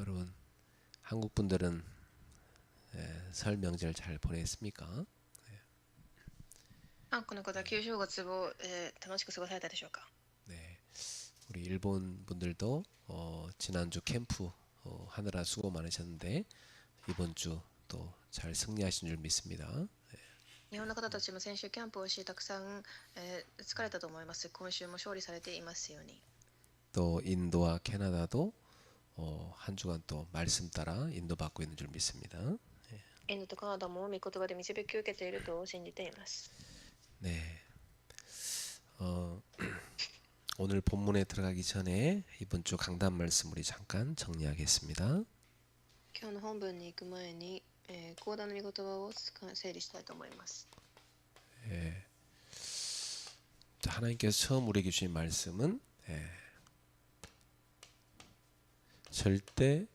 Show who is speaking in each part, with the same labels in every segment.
Speaker 1: 여러분 한국 분들은 설 명절 잘 보냈습니까?
Speaker 2: 韓国の方は旧正月を、楽しく過ごされたでしょうか。
Speaker 1: 네, 우리 일본 분들도 지난주 캠프 하느라 수고 많으셨는데 이번 주 또 잘 승리하신 줄 믿습니다.
Speaker 2: 日本の方たちも先週キャンプをしたくさん、疲れたと思います。今週も勝利されていますように。
Speaker 1: 또 인도와 캐나다도 한 주간 또 말씀 따라 인도받고 있는 줄 믿습니다.
Speaker 2: インドとカナダも御言葉で導きを受けていると信じています。
Speaker 1: 네, 오늘 본문에 들어가기 전에 이번 주 강단 말씀 우리 잠깐 정리하겠습니다.
Speaker 2: 今日の本文に行く前に、講談の御言葉を整理したいと思います。
Speaker 1: 하나님께서 처음 우리에게 주신 말씀은 절대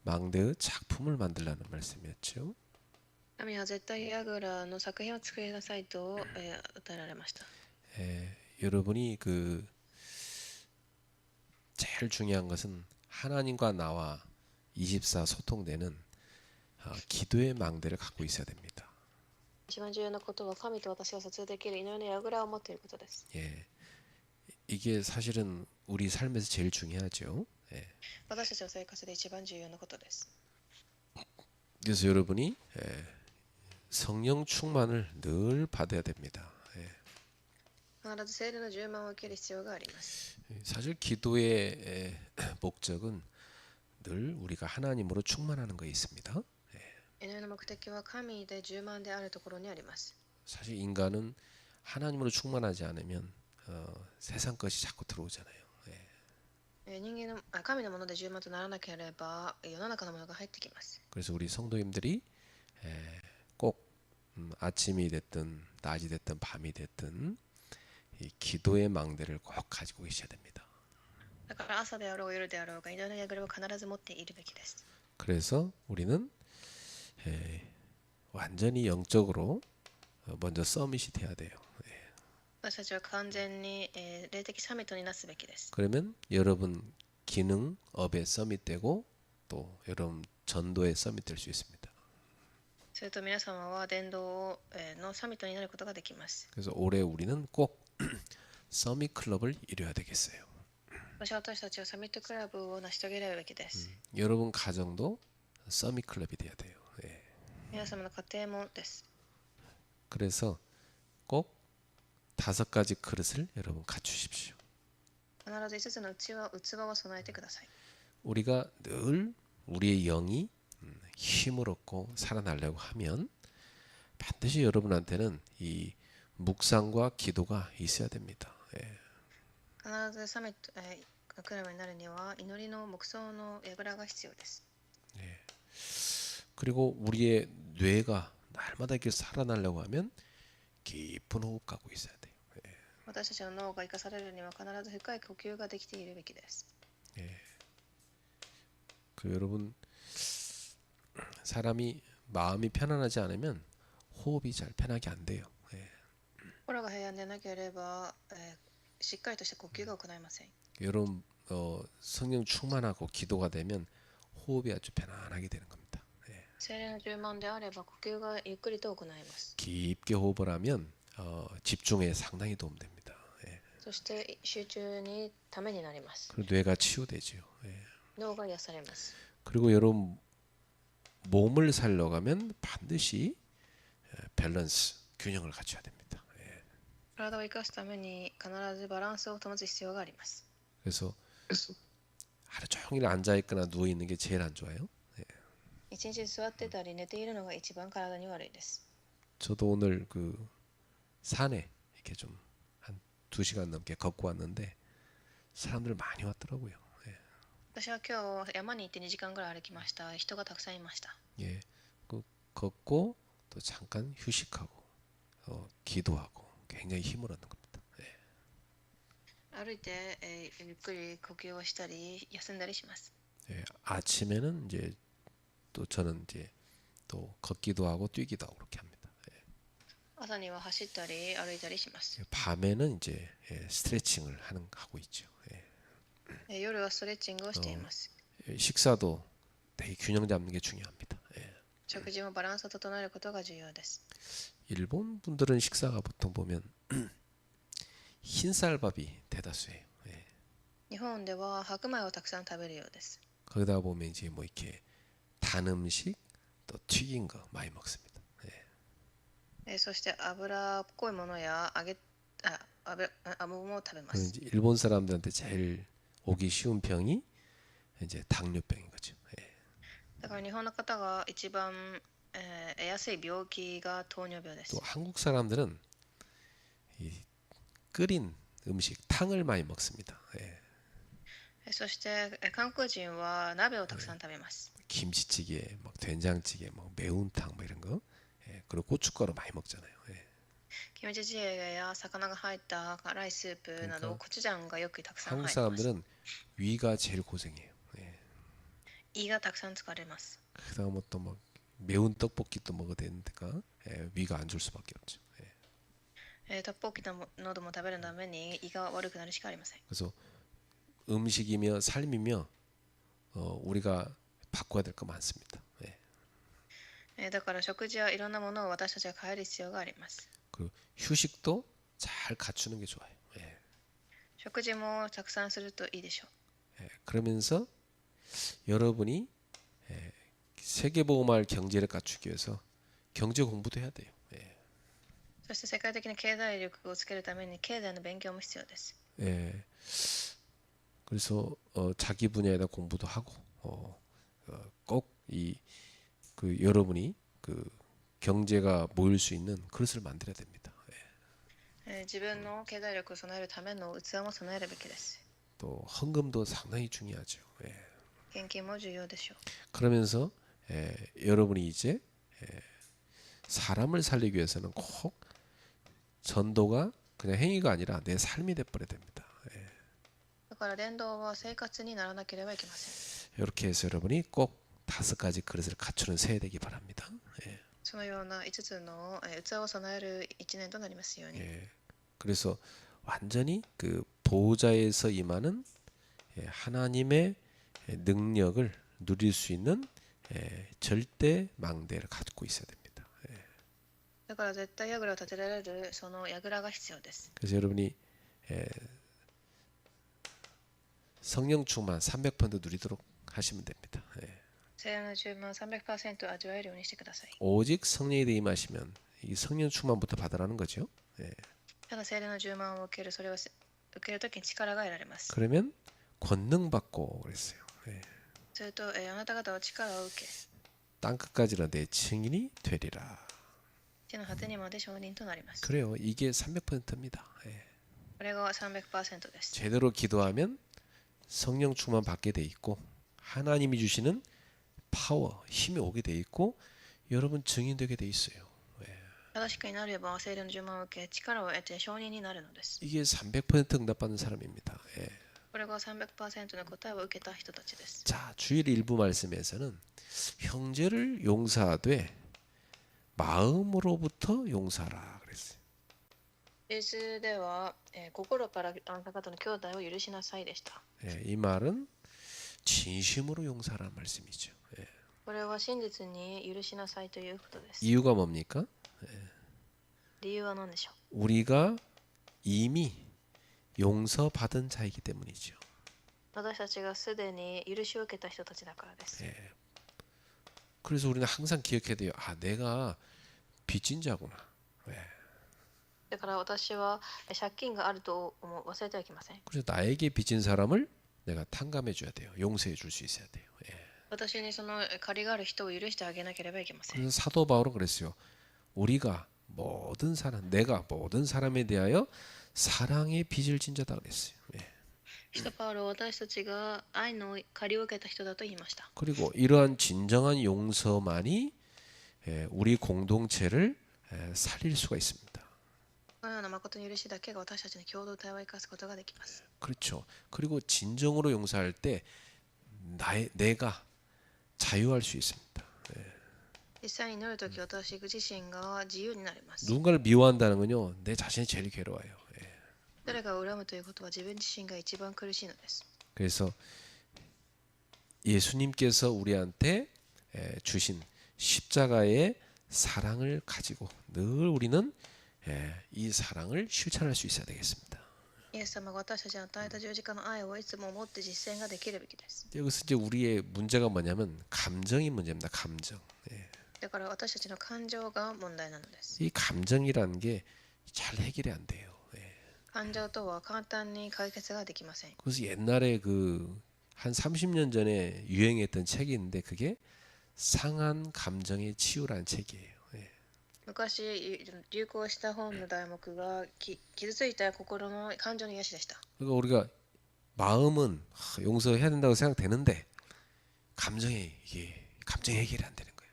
Speaker 1: 망대의 작품을 만들라는 말씀이었죠.
Speaker 2: 神は絶対櫓の作品を作りなさいと、与えられました。
Speaker 1: 여러분이 제일 중요한 것은 하나님과 나와 24 소통되는 기도의 망대를 갖고 있어야 됩니다.
Speaker 2: 一番重要なことは神と私が撮影できる祈りの櫓を持っていることです。
Speaker 1: 이게 사실은 우리 삶에서 제일 중요하죠.
Speaker 2: 私たちの生活で一番重要なことです。
Speaker 1: 그래서 여러분이 성령 충만을 늘 받아야 됩니다.
Speaker 2: 必ず聖霊の充満を受ける必要があります。
Speaker 1: 사실 기도의 목적은 늘 우리가 하나님으로 충만하는 것에 있습니다.
Speaker 2: 祈りの目的は神で充満であるところにあります。
Speaker 1: 사실 인간은 하나님으로 충만하지 않으면 세상 것이 자꾸 들어오잖아요.
Speaker 2: 人間の神のもので充満とならなければ世の中のものが入ってきます。
Speaker 1: 그래서 우리 성도님들이 꼭 아침이 됐든 낮이 됐든 밤이 됐든 이 기도의 망대를 꼭 가지고 계셔야 됩니다.
Speaker 2: だから朝であろう夜であろうが祈りの櫓を必ず持っているべきです。
Speaker 1: 그래서 우리는 완전히 영적으로 먼저 서밋이 돼야 돼요.
Speaker 2: 私たちは完全に、霊的サミットになすべきです。
Speaker 1: 그러면 여러분 기능 업에 서밋되고 또 여러분 전도에 서밋될 수 있습니다.
Speaker 2: すると皆様は伝道のサミットになることができます。
Speaker 1: 그래서 올해 우리는 꼭 서밋 클럽을 이뤄야 되겠어요.
Speaker 2: 私たちはサミットクラブを成し遂げられるべきです。
Speaker 1: 여러분 가정도 서밋 클럽이 돼야 돼요.
Speaker 2: 皆様の家庭もです。
Speaker 1: 그래서 꼭 5가지 그릇을 여러분 갖추십시오.
Speaker 2: 必ず5つの器を備えてください。
Speaker 1: 우리가 늘 우리의 영이 힘을 얻고 살아나려고 하면 반드시 여러분한테는 이 묵상과 기도가 있어야 됩니다.
Speaker 2: 必ずサミット、クラブになるには祈りの黙想の櫓が必要です。
Speaker 1: 그리고 우리의 뇌가 날마다 이렇게 살아나려고 하면 깊은 호흡 갖고 있어야 돼요.
Speaker 2: 私たちの脳が生かされるには必ず深い呼吸ができているべきです。
Speaker 1: 그 여러분 사람이 마음이 편안하지 않으면 호흡이 잘 편하게 안 돼요.
Speaker 2: 心が平安でなければ、しっかりとした呼吸が行えません。
Speaker 1: 여러분 성령 충만하고 기도가 되면 호흡이 아주 편안하게 되는 겁니다.
Speaker 2: 聖霊の充満であれば呼吸がゆっくりと行えます。
Speaker 1: 깊게 호흡을 하면 집중에 상당히 도움됩니다.
Speaker 2: そして集中にためになります。
Speaker 1: 그리고 뇌가 치유되죠.
Speaker 2: 脳が癒されます。
Speaker 1: 그리고 여러분 몸을 살려가면 반드시 밸런스 균형을 갖춰야 됩니다.
Speaker 2: 体を生かすために必ずバランスを保つ必要があります。
Speaker 1: 그래서 하루 종일 앉아 있거나 누워 있는 게 제일 안 좋아요.
Speaker 2: 一日座ってたり寝ているのが一番体に悪いです。
Speaker 1: 저도 오늘 산에 이렇게 좀 한 2시간 넘게 걷고 왔는데 사람들 많이 왔더라고요.
Speaker 2: 私は今日山に行って2時間ぐらい歩きました。人がたくさんいました。
Speaker 1: 걷고 또 잠깐 휴식하고 기도하고 굉장히 힘을 얻는 겁니다.
Speaker 2: 歩いて、ゆっくり呼吸をしたり休んだりします。
Speaker 1: 아침에는 이제 또 저는 이제 또 걷기도 하고 뛰기도 하고 그렇게 합니다.
Speaker 2: 朝には走ったり歩いたりします。
Speaker 1: 밤에는 이제 스트레칭을 하고 있죠.
Speaker 2: 夜はストレッチングをしています。
Speaker 1: 식사도 되게 균형 잡는 게 중요합니다. 예.
Speaker 2: 食事もバランスを整えることが重要です。
Speaker 1: 일본 분들은 식사가 보통 보면 흰쌀밥이 대다수예요. 예.
Speaker 2: 日本では白米をたくさん食べるようです。
Speaker 1: 거기다 보면 이제 뭐 이렇게 단 음식 또 튀긴 거 많이 먹습니다. 예.
Speaker 2: そして油っこいものや油も食べま
Speaker 1: 그럼
Speaker 2: す。
Speaker 1: 이제 일본 사람들한테 제일 오기 쉬운 병이 이제 당뇨병인 거죠. 예.
Speaker 2: だから日本の方が一番、得やすい病気が糖尿病で
Speaker 1: 또
Speaker 2: す。
Speaker 1: 한국 사람들은 이 끓인 음식 탕을 많이 먹습니다. 예.
Speaker 2: そして韓国人は鍋をたくさん食べます。
Speaker 1: 김치찌개, 막 된장찌개, 뭐 매운탕 뭐 이런 거. 예. 그리고 고춧가루 많이 먹잖아요. 예.
Speaker 2: キムチチゲや魚が入った辛いスープなどコチュジャンがよくたくさん
Speaker 1: 한국
Speaker 2: 入ってます。
Speaker 1: 사람들은 위가 제일 고생해요. 예.
Speaker 2: 胃がたくさん疲れます。
Speaker 1: 그다음에 또 막 매운 떡볶이도 먹어야 되니까 예. 위가 안 좋을 수밖에 없죠. 예.
Speaker 2: トッポッキなども食べるために胃が悪くなるしかありません。
Speaker 1: 그래서 음식이며 삶이며 우리가 바꿔야 될 거 많습니다. 예.
Speaker 2: だから食事はいろんなものを私たちが変える必要があります。
Speaker 1: 그리고 휴식도 잘 갖추는 게 좋아요. 예.
Speaker 2: 食事もたくさんするといいでしょう。
Speaker 1: 예. 그러면서 여러분이 세계보험할 경제를 갖추기 위해서 경제 공부도 해야 돼요. 예.
Speaker 2: そして世界的な経済力をつけるために経済の勉強も必要です。
Speaker 1: 예. 그래서 자기 분야에다 공부도 하고 꼭 그 여러분이 그 경제가 모일 수 있는 그릇을 만들어야 됩니다. 예.
Speaker 2: 自分の経済力を備えるための器も備えるべきです。
Speaker 1: 또 헌금도 상당히 중요하죠. 예.
Speaker 2: 献金も重要でしょう。
Speaker 1: 그러면서 여러분이 이제 사람을 살리기 위해서는 꼭 전도가 그냥 행위가 아니라 내 삶이 돼버려야 됩니다.
Speaker 2: だから伝道は生活にならなければいけません。
Speaker 1: 이렇게 해서 여러분이 꼭 5가지 그릇을 갖추는 새해 되기 바랍니다. 예.
Speaker 2: そのような5つの器を備える1年となりますように。
Speaker 1: 예. 그래서 완전히 그 보호자에서 임하는 하나님의 능력을 누릴 수 있는 절대 망대를 갖고 있어야 됩니다. 예.
Speaker 2: だから絶対櫓を立てられるその櫓が必要です。
Speaker 1: 그래서 여러분이 성령 충만 300% 누리도록 하시면 됩니다. 예.
Speaker 2: 聖霊の充満 300% 味わえるようにしてください。
Speaker 1: 오직 성령에 대해 임하시면 이 성령 충만부터 받으라는 거죠. 예.
Speaker 2: ただ聖霊の充満を受ける、それを受けるときに力が得られます。
Speaker 1: 그러면 권능 받고 그랬어요. 예.
Speaker 2: すると、あなた方は力を受け、
Speaker 1: 땅 끝까지는 내 증인이 되리라.
Speaker 2: 地の果てにまで証人となります。
Speaker 1: 그래요. 이게 300%입니다. 예.
Speaker 2: これが 300% です。
Speaker 1: 제대로 기도하면 성령 충만 받게 돼 있고 하나님이 주시는 파워, 힘이 오게 돼 있고 여러분 증인 되게 돼 있어요.
Speaker 2: 正しくになれば聖霊の充満を受け、力を得て証人になるのです。
Speaker 1: 이게 300% 응답받는 사람입니다. 예.
Speaker 2: これが 300% の答えを受けた人たちです。
Speaker 1: 자, 주일 일부 말씀에서는 형제를 용서하되 마음으로부터 용서하라 그랬어요.
Speaker 2: イエスでは、心からあなた方の兄弟を許しなさいでした。
Speaker 1: 예, 이 말은 진심으로 용서하라는 말씀이죠. 예.
Speaker 2: これは真実に許しなさいということです。
Speaker 1: 이유가 뭡니까?
Speaker 2: 理由は何でしょう。
Speaker 1: 우리가 이미 용서받은 자이기 때문이죠.
Speaker 2: 私たちがすでに許しを受けた人たちだからです。
Speaker 1: 예. 그래서 우리는 항상 기억해야 돼요. 아, 내가 빚진 자구나. 예.
Speaker 2: だから私は借金があると忘れてはいけません。
Speaker 1: 그래서 나에게 빚진 사람을 내가 탕감해 줘야 돼요. 용서해 줄 수 있어야 돼요. 예.
Speaker 2: 私にその借りがある人を許してあげなければいけません。
Speaker 1: 그래서 사도 바울은 그랬어요. 우리가 모든 사람, 내가 모든 사람에 대하여 사랑의 빚을 진 자다 그랬어요. 예.
Speaker 2: 使徒パウロは私たちが愛の借りを受けた人だと言いました。
Speaker 1: 그리고 이러한 진정한 용서만이 우리 공동체를 살릴 수가 있습니다.
Speaker 2: このような誠の許しだけが私たちの共同体を生かすことができます。
Speaker 1: 그렇죠. 그리고 진정으로 용서할 때 내가 자유할 수 있습니다.
Speaker 2: 実際に祈るとき、私自身が自由になります。
Speaker 1: 누군가를 미워한다는 건요, 내 자신이 제일 괴로워요.
Speaker 2: 誰かを恨むということは自分自身が一番苦しいのです。
Speaker 1: 그래서 예수님께서 우리한테 주신 십자가의 사랑을 가지고 늘 우리는 이 사랑을 실천할 수 있어야 되겠습니다.
Speaker 2: イエス様が私たちに与えた十字架の愛をいつも持って実践ができるべきです。
Speaker 1: 여기서 이제 우리의 문제가 뭐냐면 감정이 문제입니다. 감정.
Speaker 2: だから私たちの感情が問題なのです。
Speaker 1: 이 감정이라는 게 잘 해결이 안 돼요.
Speaker 2: 感情とは簡単に解決ができません。
Speaker 1: 그래서 옛날에 그 한 30년 전에 유행했던 책이 있는데 그게 상한 감정의 치유라는 책이에요.
Speaker 2: 昔流行した本の題目が傷ついた心の感情の癒しでした。
Speaker 1: 그러니까 우리가 마음은 용서해야 된다고 생각되는데 감정이 이게 감정 해결이 안 되는 거예요.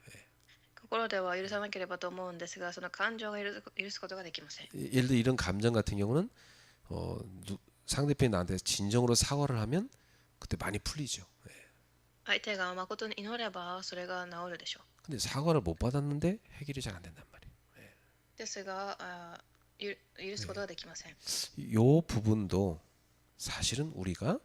Speaker 2: 心では許さなければと思うんですが、その感情が許すことができません。
Speaker 1: 예를 들어 이런 감정 같은 경우는 상대편이 나한테 진정으로 사과를 하면 그때 많이 풀리죠.
Speaker 2: 相手が誠に祈ればそれが治るでしょう。
Speaker 1: 근데 사과를 못 받았는데 해결이 잘 안 된단 말이에요.
Speaker 2: ですが許すことができません。
Speaker 1: 요 부분도 사실은 우리가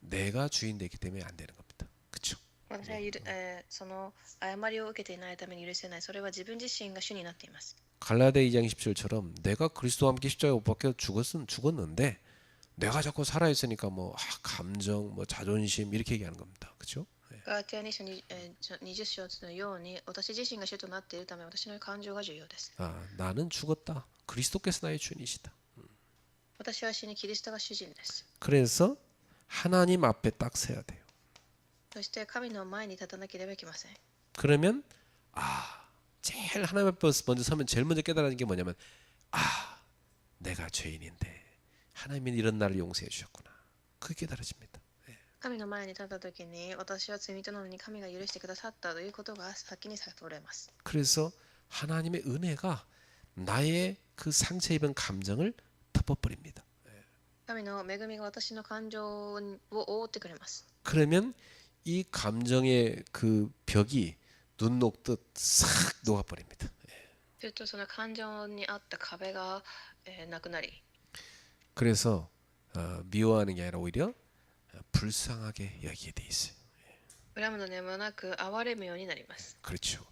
Speaker 1: 내가 주인 되기 때문에 안 되는 겁니다. 그렇죠?
Speaker 2: 私はその誤りを受けていないために許せない。それは自分自身が主になっています。
Speaker 1: 갈라디아 2장 10절처럼 내가 그리스도와 함께 십자가에 못 박혀 죽었는데 내가 자꾸 살아 있으니까 뭐 감정, 뭐 자존심 이렇게 얘기하는 겁니다. 그렇죠?
Speaker 2: ガラティア2章20章のように私自身が主となっているため私の感情が重要です。
Speaker 1: 나는 죽었다. 그리스도께서 나의 주인이시다.
Speaker 2: 私は死にキリストが主人です。
Speaker 1: 그래서 하나님 앞에 딱 서야 돼요.
Speaker 2: そして神の前に立たなければいけません。
Speaker 1: 그러면 제일 하나님 앞에 먼저 서면 제일 먼저 깨달는 게 뭐냐면 내가 죄인인데 하나님이 이런 나를 용서해 주셨구나. 그게 깨달아집니다.
Speaker 2: 神の前に立った時に私は罪人なのに神が許してくださったということが先に悟れます。
Speaker 1: 그래서 하나님의 은혜가 나의 그 상처 입은 감정을 덮어버립니다.
Speaker 2: 神の恵みが私の感情を覆ってくれます。
Speaker 1: 그러면 이 감정의 그 벽이 눈 녹듯 싹 녹아버립니다.
Speaker 2: するとその感情にあった壁がなくなり
Speaker 1: 그래서 미워하는 게 아니라 오히려 불쌍하게 여기게 돼 있어요.
Speaker 2: 恨むのでもなく憐れむようになります。
Speaker 1: 그렇죠.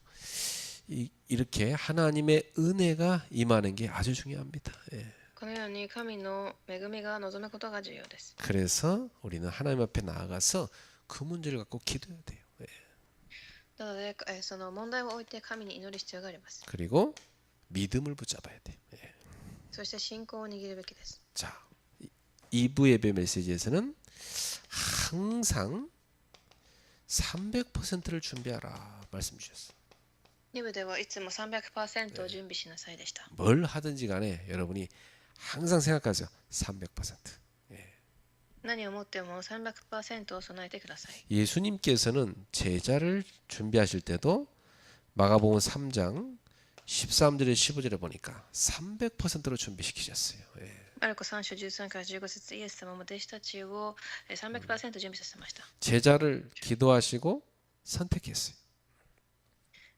Speaker 1: 이렇게 하나님의 은혜가 임하는 게 아주 중요합니다.
Speaker 2: このように神の恵みが望むことが重要です。
Speaker 1: 그래서 우리는 하나님 앞에 나아가서 그 문제를 갖고 기도해야 돼요.
Speaker 2: なのでその問題を置いて神に祈る必要があります。
Speaker 1: 그리고 믿음을 붙잡아야 돼요.
Speaker 2: そして信仰を握るべきです。
Speaker 1: 자, 2부 예배 메시지에서는 항상 300%를 준비하라 말씀 주셨어요.
Speaker 2: 2部ではいつも 300% を準備しなさいでした。
Speaker 1: 뭘 하든지 간에 여러분이 항상 생각하세요. 300%.
Speaker 2: 何をもっても 300% を備えてください。
Speaker 1: 예수님께서는 제자를 준비하실 때도 마가복음 3장 13절에 15절에 보니까 300%로 준비시키셨어요.
Speaker 2: マルコ3章13から15節イエス様も弟子たちを 300% 準備させました。
Speaker 1: 제자를 기도하시고 선택했어요.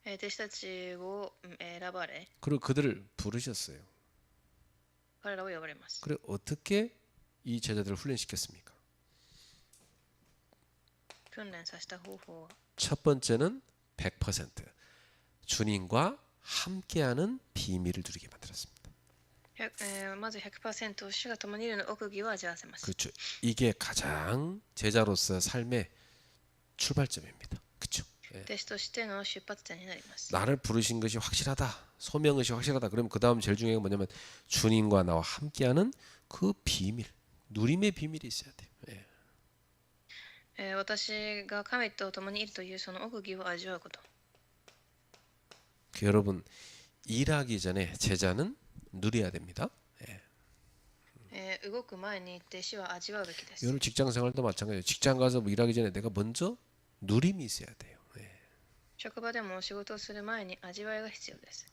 Speaker 2: 弟子たちを選ばれ、
Speaker 1: 그리고 그들을 부르셨어요.
Speaker 2: 彼らを呼ばれます。
Speaker 1: 그래 어떻게 이 제자들을 훈련시켰습니까?
Speaker 2: 訓練させた方法は
Speaker 1: 첫 번째는 100% 주님과 함께하는 비밀을 누리게 만들었습니다.
Speaker 2: まず 100% 主が共にいるの奥義を味わわせます。
Speaker 1: 그렇죠. 이게 가장 제자로서 삶의 출발점입니다. 그렇죠.
Speaker 2: 弟子としての出発点になります。
Speaker 1: 나를 부르신 것이 확실하다. 소명의식 확실하다. 그러면 그 다음 제일 중요한 게 뭐냐면 주님과 나와 함께하는 그 비밀, 누림의 비밀이 있어야 돼요.
Speaker 2: 私が神と共にいるというその奥義を味わうこと。
Speaker 1: 여러분 일하기 전에 제자는 누려야 됩니다.
Speaker 2: 動く前に弟子は味わうべきです。
Speaker 1: 여러분 직장 생활도 마찬가지예요. 직장 가서 뭐 일하기 전에 내가 먼저 누림이 있어야 돼요.
Speaker 2: 職場でも仕事をする前に味わいが必要です。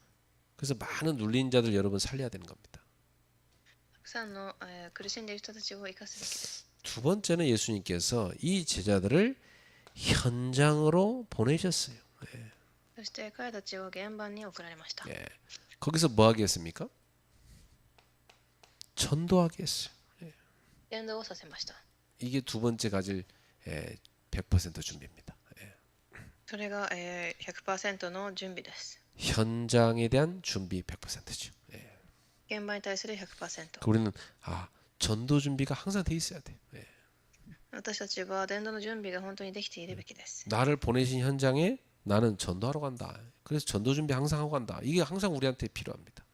Speaker 1: 그래서 많은 눌린 자들 여러분 살려야 되는 겁니다.
Speaker 2: たくさんの苦しんでいる人たちを生かすべきです。
Speaker 1: 두 번째는 예수님께서 이 제자들을 현장으로 보내셨어요.
Speaker 2: そして彼たちを現場に送られました。
Speaker 1: 거기서 뭐 하게 했습니까? 전도하게 했어요.
Speaker 2: 伝道をさせました。
Speaker 1: 이게 두 번째 가질 100% 준비입니다.
Speaker 2: それが、100% の準備です。
Speaker 1: 현장에 대한 준비 100%죠.
Speaker 2: 現場に対する 100%。
Speaker 1: 우리는 전도 준비가 항상 돼 있어야 돼.
Speaker 2: 私たちは伝道の準備が本当にできているべきです。
Speaker 1: 나를 보내신 현장에 나는 전도하러 간다. 그래서 전도 준비 항상 하고 간다. 이게 항상 우리한테 필요합니다.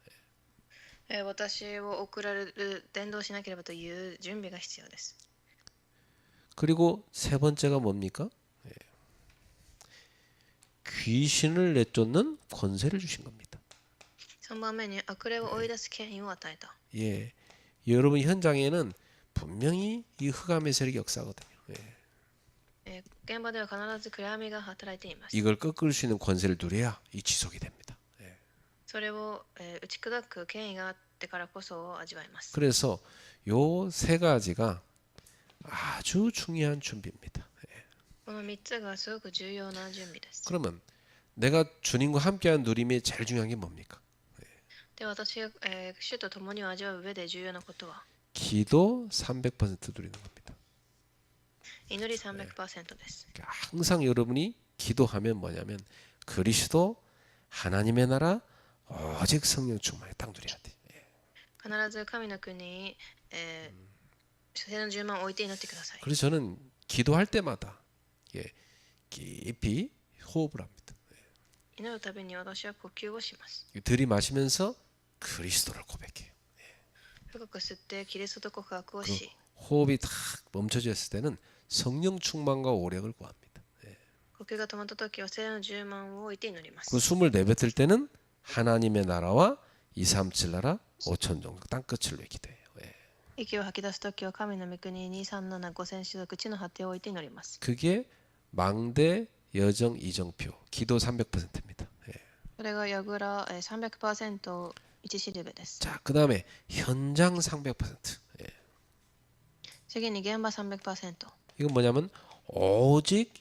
Speaker 2: 私を送られる伝道しなければという準備が必要です。
Speaker 1: 그리고 세 번째가 뭡니까? 귀신을 내쫓는 권세를 주신 겁니다.
Speaker 2: 3番目に悪霊を追い出す権威を与えた。
Speaker 1: 예, 여러분 현장에는 분명히 이 흑암의 세력이 역사거든요.
Speaker 2: 現場では必ず暗闇が働いています。
Speaker 1: 이걸 꺾을 수 있는 권세를 누려야 이 지속이 됩니다.
Speaker 2: それを、打ち砕く権威があってからこそ味わいます。
Speaker 1: 그래서 요 세 가지가 아주 중요한 준비입니다.
Speaker 2: この3つがすごく重要な準備です。
Speaker 1: 그러면 내가 주님과 함께한 누림이 제일 중요한 게 뭡니까?
Speaker 2: で、私が、主と共に味わう上で重要なことは
Speaker 1: 기도 300% 누리는 겁니다.
Speaker 2: 祈り 300% です。
Speaker 1: 그러니까 항상 여러분이 기도하면 뭐냐면 그리스도 하나님의 나라 오직 성령 충만에 딱 누려야 돼.
Speaker 2: 必ず神の国に、聖の10万を置いて祈ってください。
Speaker 1: 그래서 저는 기도할 때마다 깊이 호흡을 합니다.
Speaker 2: 祈るたびに私は呼吸をします。
Speaker 1: 들이마시면서 그리스도를 고백해요.
Speaker 2: 深く吸ってキリストと告白をし、
Speaker 1: 호흡이 탁 멈춰져 있을 때는 성령 충만과 오력을 구합니다.
Speaker 2: 呼吸が止まった時は聖の10万を置いて祈りま
Speaker 1: 그
Speaker 2: す。
Speaker 1: 숨을 내뱉을 때는 하나님의 나라와 237 나라 5천 종족 땅끝을 위해 기도해요.
Speaker 2: 息を吐き出す時は神の御国237 5000種族地の果てを置いて祈ります。
Speaker 1: 그게 망대 여정 이정표 기도 300%입니다.
Speaker 2: それがヤグラ 300% 一しるべです。
Speaker 1: 자, 그다음에 현장 300%.
Speaker 2: 次に現場 300%。
Speaker 1: 이건 뭐냐면 오직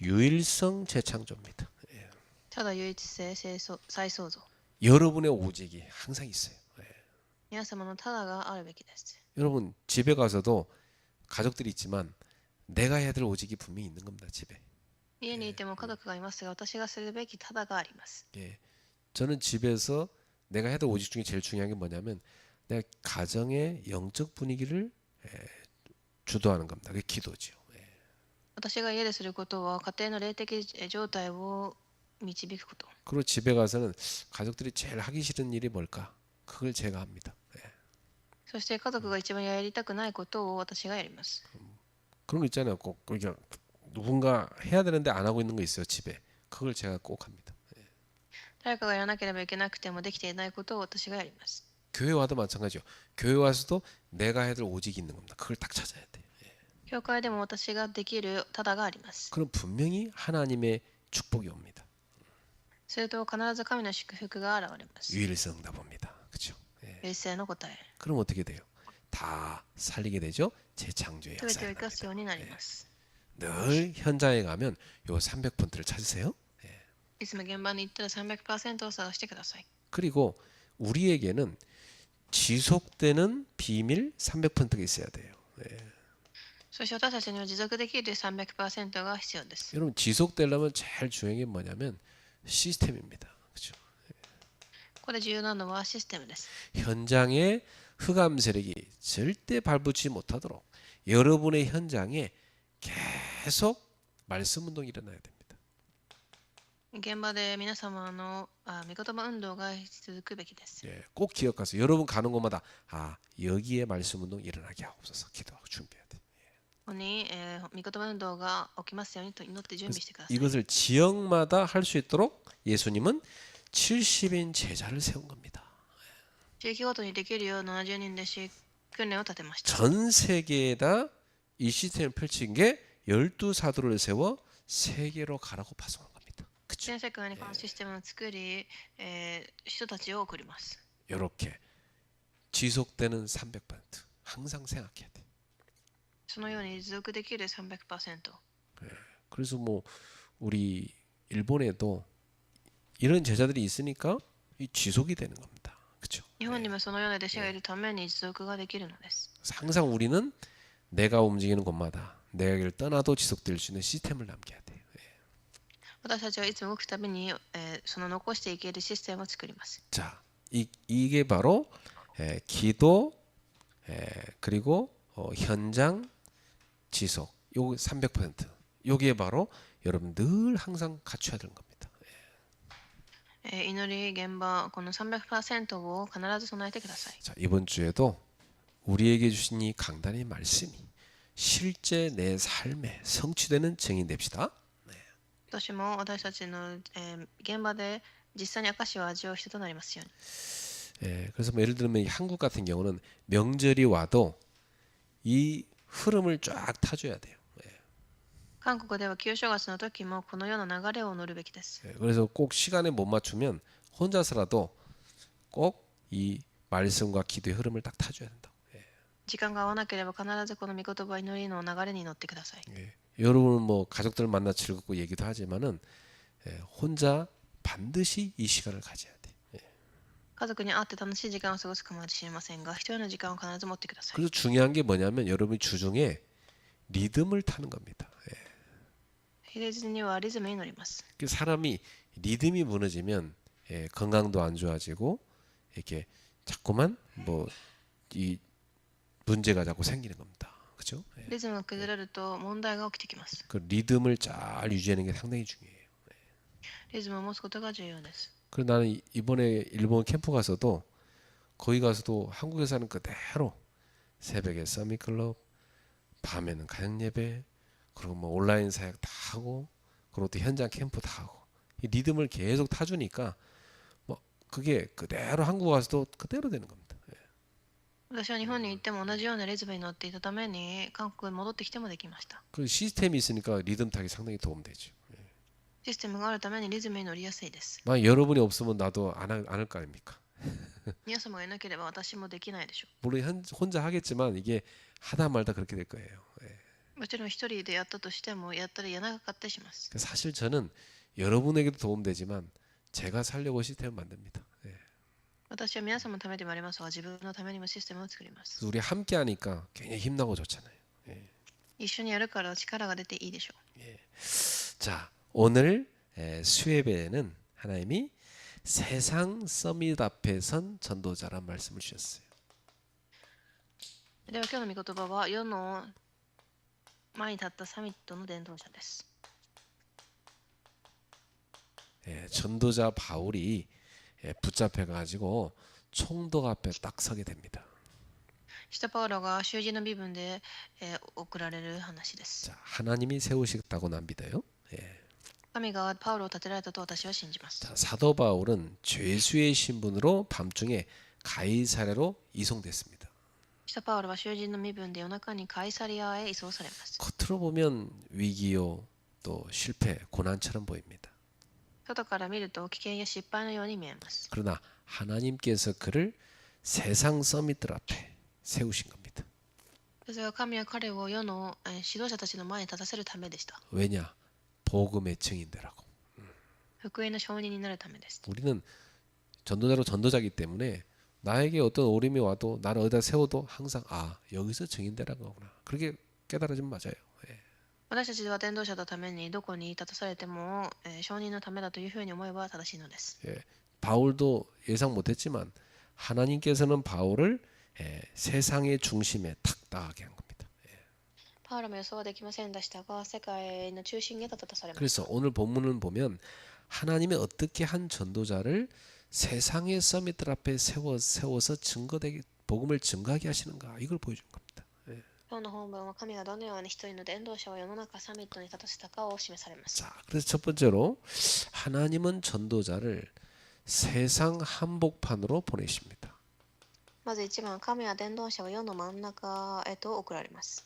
Speaker 1: 유일성 재창조입니다.
Speaker 2: ただ唯一性再創造。
Speaker 1: 여러분의 오직이 항상 있어요.
Speaker 2: 皆様のただがあるべきです。
Speaker 1: 여러분 집에 가서도 가족들이 있지만 내가 해야 될 오직이 분명히 있는 겁니다. 집에.
Speaker 2: 家にいても家族がいますが、私がするべきただがあります。
Speaker 1: 예, 저는 집에서 내가 해야 될 오직 중에 제일 중요한 게 뭐냐면 내가 가정의 영적 분위기를 주도하는 겁니다. 그게 기도죠.
Speaker 2: 私が家ですることは家庭の霊的状態を導くこと。
Speaker 1: 그리고 집에 가서는 가족들이 제일 하기 싫은 일이 뭘까? 그걸 제가 합니다.
Speaker 2: そして家族が一番やりたくないことを私がやります。
Speaker 1: 그런 거 있잖아요. 꼭 그냥 누군가 해야 되는데 안 하고 있는 거 있어요. 집에. 그걸 제가 꼭 합니다.
Speaker 2: 誰かがやらなければいけなくてもできていないことを私がやります。
Speaker 1: 교회 와도 마찬가지죠. 교회 와서도 내가 해야 될 오직이 있는 겁니다. 그걸 딱 찾아야 돼.
Speaker 2: 教会でも私ができるただがあります。
Speaker 1: 그럼 분명히 하나님의 축복이 옵니다.
Speaker 2: すると必ず神の祝福が現れます。
Speaker 1: 유일성답입니다. 그렇죠?
Speaker 2: 優勢の答え。
Speaker 1: 그럼 어떻게 돼요? 다 살리게 되죠. 재창조의
Speaker 2: すべてを
Speaker 1: 역사가
Speaker 2: 生かすよう
Speaker 1: 납니다.
Speaker 2: になります。
Speaker 1: 늘 현장에 가면 요 300%를 찾으세요.
Speaker 2: いつも現場に行ったら 300% を探してください。
Speaker 1: 그리고 우리에게는 지속되는 비밀 300%가 있어야 돼요.
Speaker 2: そして私たちには持続できる 300% が必要です。
Speaker 1: 여러분 지속되려면 제일 중요한 게 뭐냐면 시스템입니다. 그렇죠?
Speaker 2: ここで重要なのはシステムです。
Speaker 1: 현장에 흑암 세력이 절대 발붙이지 못하도록 여러분의 현장에 계속 말씀 운동이 일어나야 됩니다.
Speaker 2: 現場で皆様の御言葉運動が続くべきです。
Speaker 1: 예, 꼭 기억하세요. 여러분 가는 곳마다 여기에 말씀 운동 일어나게 하옵소서 기도하고 준비해야 돼.
Speaker 2: ここに、御言葉運動が起きますようにと祈って準備してください。
Speaker 1: 이것을 지역마다 할 수 있도록 예수님은 70인 제자를 세운 겁니다.
Speaker 2: 地域ごとにできるよう70人弟子訓練を立てました。
Speaker 1: 전 세계에다 이 시스템을 펼친 게 12사도를 세워 세계로 가라고 파송한 겁니다. 그쵸?
Speaker 2: 全世界にこのシステムを作り、人たちを送ります。
Speaker 1: 이렇게 지속되는 300% 항상 생각해야 돼.
Speaker 2: そのように持続できる 300%。
Speaker 1: 그래서 뭐 우리 일본에도 이런 제자들이 있으니까 이 지속이 되는 겁니다. 그렇죠?
Speaker 2: 日本にもそのような弟子がいるために持続ができるのです。
Speaker 1: 항상 우리는 내가 움직이는 곳마다 내가 길 떠나도 지속될 수 있는 시스템을 남겨야 돼요.
Speaker 2: 私たちはいつも動くたびに、その残していけるシステムを作ります。
Speaker 1: 자, 이게 바로 기도 그리고 현장 지속 요 300% 요게 바로 여러분 늘 항상 갖춰야 되는 겁니다.
Speaker 2: 祈り、現場、この 300% を必ず備えてください。
Speaker 1: 자, 이번 주에도 우리에게 주신 이 강단의 말씀이 실제 내 삶에 성취되는 증인 됩시다.
Speaker 2: 今年も私たちの、現場で実際に証を味わう人となりますように。
Speaker 1: 그래서 뭐 예를 들면 한국 같은 경우는 명절이 와도 이 흐름을 쫙 타줘야 돼요.
Speaker 2: 韓国では旧正月の時もこのような流れを乗るべきです。
Speaker 1: 그래서 꼭 시간에 못 맞추면 혼자서라도 꼭 이 말씀과 기도의 흐름을 딱 타줘야 된다.
Speaker 2: 時間が合わなければ必ずこの御言葉祈りの流れに乗ってください。
Speaker 1: 여러분은 뭐 가족들 만나 즐겁고 얘기도 하지만은 혼자 반드시 이 시간을 가져야 돼.
Speaker 2: 家族に会って楽しい時間を過ごすかもしれませんが、一人の時間を必ず持ってください。
Speaker 1: 그래서 중요한 게 뭐냐면 여러분이 주중에 리듬을 타는 겁니다.
Speaker 2: 平日にはリズムに乗ります。
Speaker 1: 그 사람이 리듬이 무너지면 건강도 안 좋아지고 이렇게 자꾸만 뭐 이 문제가 자꾸 생기는 겁니다. 그렇죠?
Speaker 2: リズムが崩れると問題が起きてきます。
Speaker 1: 그 리듬을 잘 유지하는 게 상당히 중요해요.
Speaker 2: リズムを持つことが重要です。
Speaker 1: 그리고 나는 이번에 일본 캠프 가서도 거기 가서도 한국에서 하는 그대로 새벽에 서밋클럽, 밤에는 가정 예배, 그리고 뭐 온라인 사역 다 하고, 그리고 또 현장 캠프 다 하고 이 리듬을 계속 타주니까 뭐 그게 그대로 한국 가서도 그대로 되는 겁니다.
Speaker 2: 私は日本に行っても同じようなリズムに乗っていたために韓国に戻ってきてもできました。
Speaker 1: 그 시스템이 있으니까 리듬 타기 상당히 도움되죠.
Speaker 2: システムがあるためにリズムに乗りやすいです。
Speaker 1: 만약 여러분이 없으면 나도 안 할 거 아닙니까?
Speaker 2: 皆様がいなければ私もできないでしょ
Speaker 1: 물론 혼자 하겠지만 이게 하다 말다 그렇게 될 거예요.
Speaker 2: う。もちろん一人でやったとしてもやったらやらなかったりします。
Speaker 1: 사실 저는 여러분에게도 도움되지만 제가 살려고 시스템을 만듭니다.
Speaker 2: 私は皆様のためでもありますが、自分のためにもシステムを作ります。
Speaker 1: 그래서 우리 함께 하니까 굉장히 힘나고 좋잖아요.
Speaker 2: 一緒にやるから力が出ていいでしょ
Speaker 1: 자, 오늘 수예배에는 하나님이 세상 서밋 앞에 선 전도자란 말씀을 주셨어요.
Speaker 2: う。では今日の御言葉は世の前に立ったサミットの伝道者です。
Speaker 1: 전도자 바울이 붙잡혀 가지고 총독 앞에 딱 서게 됩니다.
Speaker 2: 使徒パウロが囚人の身分で、送られる話です。
Speaker 1: 자, 하나님이 세우셨다고 난 믿어요.
Speaker 2: 神がパウロを立てられたと私は信じます。
Speaker 1: 자, 사도 바울은 죄수의 신분으로 밤중에 가이사랴로 이송됐습니다.
Speaker 2: 使徒パウロは囚人の身分で夜中にカイサリアへ移送されます。
Speaker 1: 겉으로 보면 위기요 또 실패, 고난처럼 보입니다.
Speaker 2: 外から見ると危険や失敗のように見えます。
Speaker 1: 그러나 하나님께서 그를 세상 서밋들 앞에 세우신 겁니다.
Speaker 2: それは神は彼を世の指導者たちの前に立たせるためでした。
Speaker 1: 왜냐? 복음의 증인되라고.
Speaker 2: 福音の証人になるためです。
Speaker 1: 우리는 전도자로 전도자이기 때문에 나에게 어떤 어려움이 와도 나를 어디다 세워도 항상 여기서 증인되라고 하구나. 그렇게 깨달아지면 맞아요.
Speaker 2: 私たちは伝道者のためにどこに立たされても、証人のためだというふうに思えば正しいのです。
Speaker 1: 바울도 예상 못했지만 하나님께서는 바울을 세상의 중심에 탁 한 겁니다.
Speaker 2: パウロも予想はできませんでしたが、世界の中心に立たされました。
Speaker 1: 그래서 오늘 본문을 보면 하나님이 어떻게 한 전도자를 세상의 서밋들 앞에 세워서 복음을 증거하게 하시는가 이걸 보여준 겁니다.
Speaker 2: 今日の本文は神がどのように一人の伝道者を世の中サミットに立たせたかを示されます。
Speaker 1: 자, 그래서 첫 번째로 하나님은 전도자를 세상 한복판으로 보내십니다.
Speaker 2: まず一番、神は伝道者を世の真ん中へと送られます。